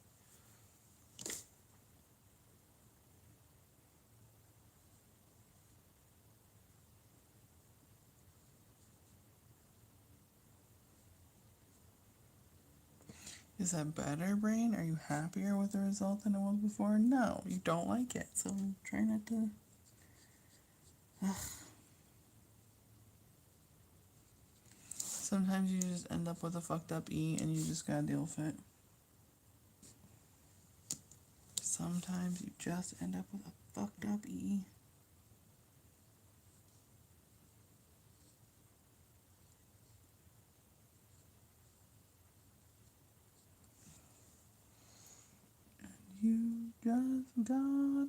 Is that better, brain? Are you happier with the result than it was before? No, you don't like it, so try not to. Ugh. Sometimes you just end up with a fucked up E and you just gotta deal with it. Sometimes you just end up with a fucked up E. You just gotta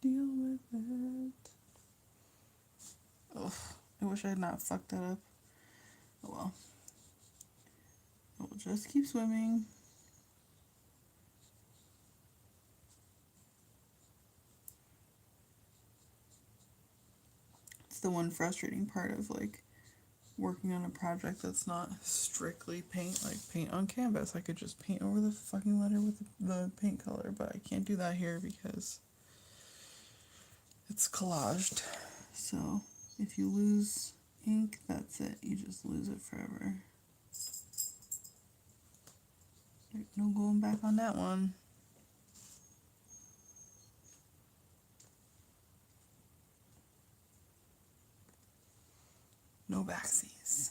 deal with it. Ugh, I wish I had not fucked that up. Oh well. We'll just keep swimming. It's the one frustrating part of like working on a project that's not strictly paint, like paint on canvas. I could just paint over the fucking letter with the paint color, but I can't do that here because it's collaged. So if you lose ink, that's it. You just lose it forever. There's no going back on that one. No backsies.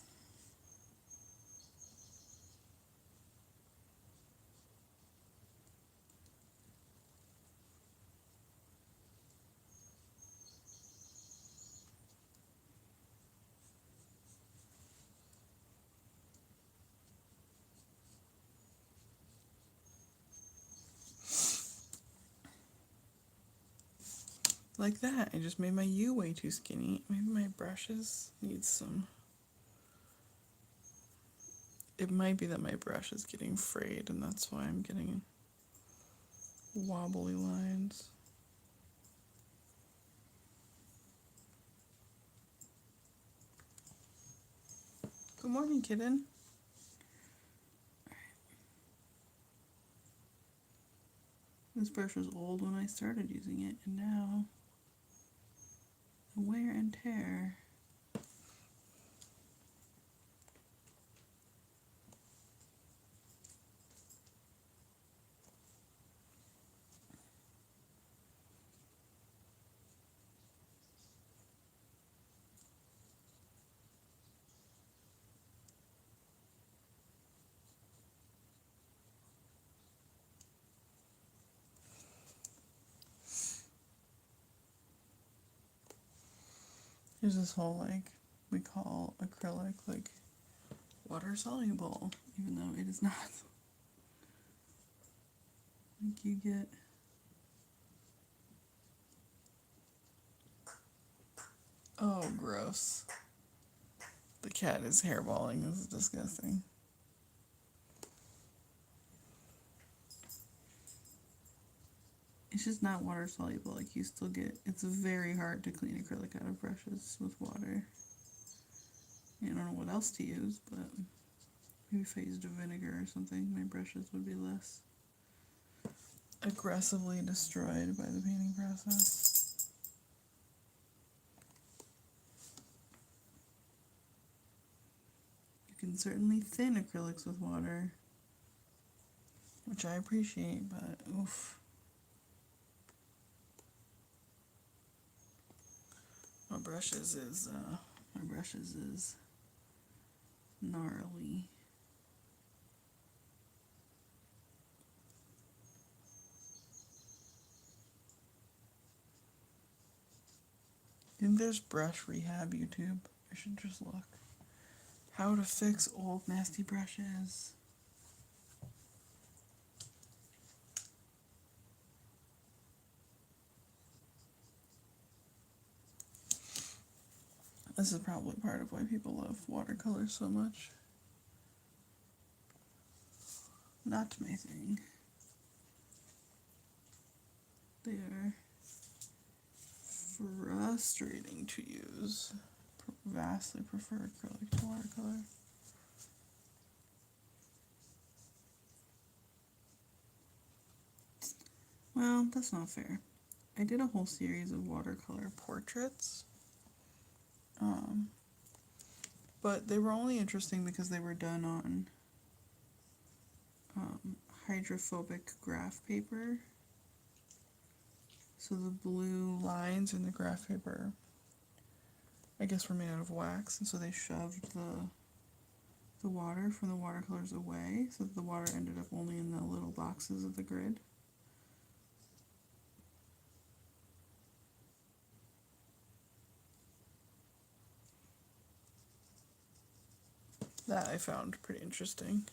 Like that. I just made my U way too skinny. Maybe my brushes need some. It might be that my brush is getting frayed and that's why I'm getting wobbly lines. Good morning, kitten. This brush was old when I started using it, and now the wear and tear. There's this whole, like, we call acrylic, like, water soluble, even though it is not. Like, you get. Oh, gross. The cat is hairballing. This is disgusting. It's just not water soluble. Like, you still get. It's very hard to clean acrylic out of brushes with water. I don't know what else to use, but maybe if I used a vinegar or something, my brushes would be less aggressively destroyed by the painting process. You can certainly thin acrylics with water, which I appreciate, but oof. My brushes is gnarly. I think there's brush rehab YouTube. I should just look. How to fix old nasty brushes. This is probably part of why people love watercolors so much. Not my thing. They are frustrating to use. Vastly prefer acrylic to watercolor. Well, that's not fair. I did a whole series of watercolor portraits. But they were only interesting because they were done on hydrophobic graph paper. So the blue lines in the graph paper, I guess, were made out of wax, and so they shoved the water from the watercolors away, so that the water ended up only in the little boxes of the grid. That I found pretty interesting.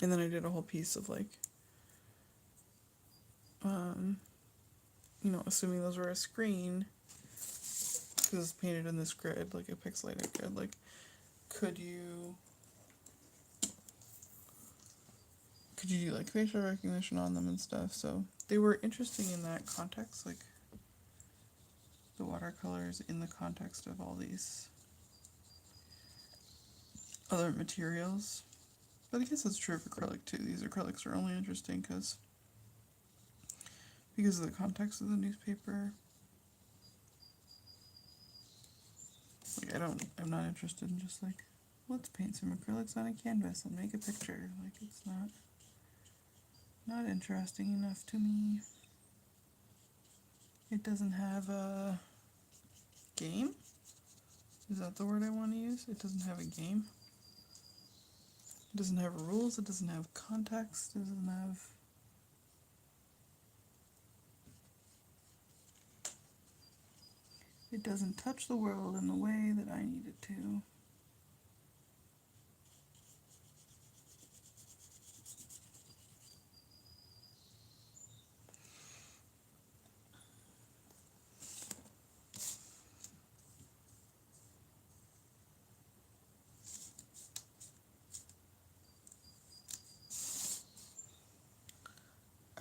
And then I did a whole piece of like, assuming those were a screen, because it's painted in this grid, like a pixelated grid, like, could you do like facial recognition on them and stuff? So they were interesting in that context, like the watercolors in the context of all these other materials. But I guess that's true of acrylic too. These acrylics are only interesting because of the context of the newspaper. Like I'm not interested in just like, let's paint some acrylics on a canvas and make a picture. Like, it's not interesting enough to me. It doesn't have a game? Is that the word I want to use? It doesn't have a game. It doesn't have rules. It doesn't have context. It doesn't have... It doesn't touch the world in the way that I need it to.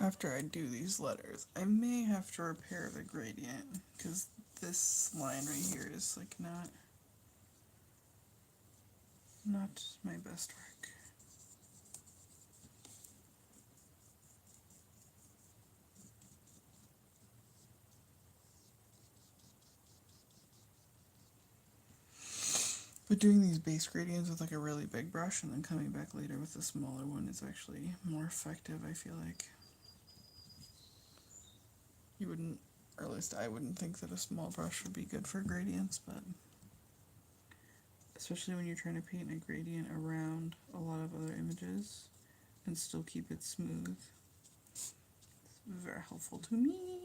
After I do these letters, I may have to repair the gradient, because this line right here is like not my best work. But doing these base gradients with like a really big brush and then coming back later with a smaller one is actually more effective, I feel like. You wouldn't, or at least I wouldn't think that a small brush would be good for gradients, but especially when you're trying to paint a gradient around a lot of other images and still keep it smooth. It's very helpful to me.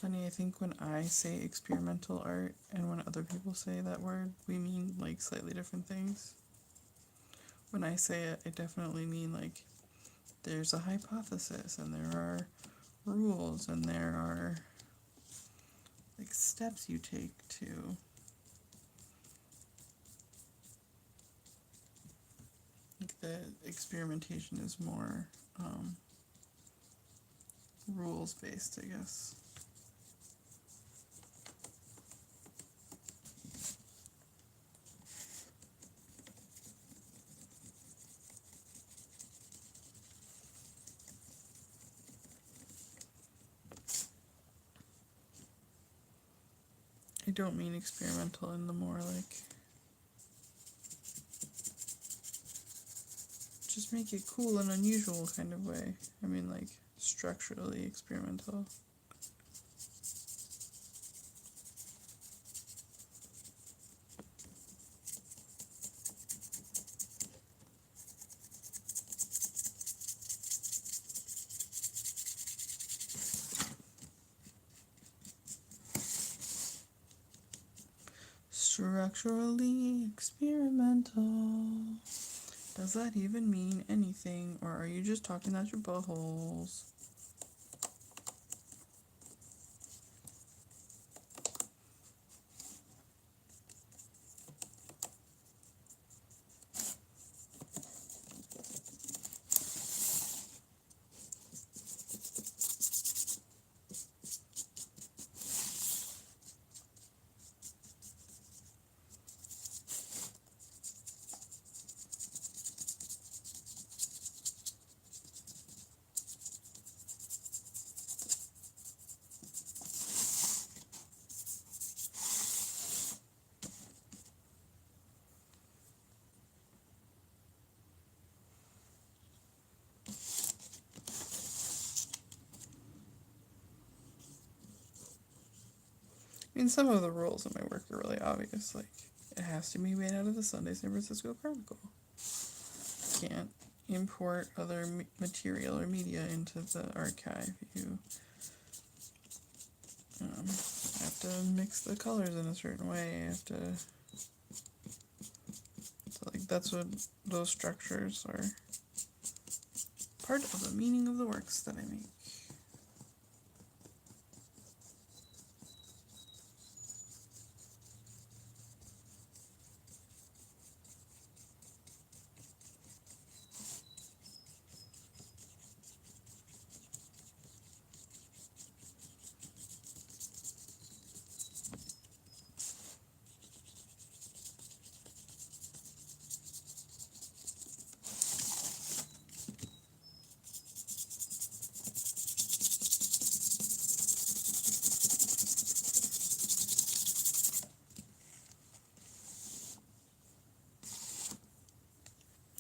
Funny, I think when I say experimental art and when other people say that word, we mean like slightly different things. When I say it, I definitely mean like there's a hypothesis and there are rules and there are like steps you take to like the experimentation is more rules based, I guess. I don't mean experimental in the more like just make it cool and unusual kind of way. I mean like structurally experimental. Structurally experimental. Does that even mean anything, or are you just talking out your buttholes? I mean, some of the rules in my work are really obvious. Like, it has to be made out of the Sunday San Francisco Chronicle. Can't import other material or media into the archive. You have to mix the colors in a certain way. You have to. So, like, that's what those structures are part of the meaning of the works that I make.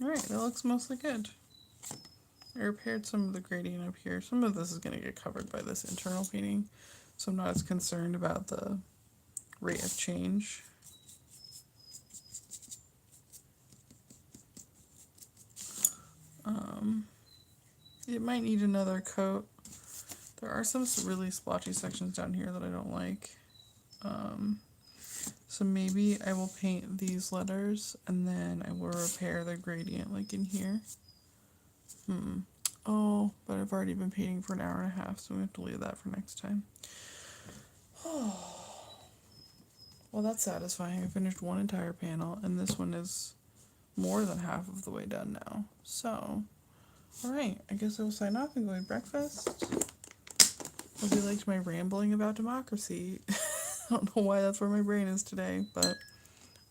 Alright, that looks mostly good. I repaired some of the gradient up here. Some of this is going to get covered by this internal painting, so I'm not as concerned about the rate of change. It might need another coat. There are some really splotchy sections down here that I don't like. So maybe I will paint these letters and then I will repair the gradient like in here. Oh, but I've already been painting for an hour and a half, so we have to leave that for next time. Well, that's satisfying. I finished one entire panel, and this one is more than half of the way done now. So, alright, I guess I will sign off and go eat breakfast. Hope you liked my rambling about democracy. I don't know why that's where my brain is today, but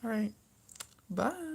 alright. Bye!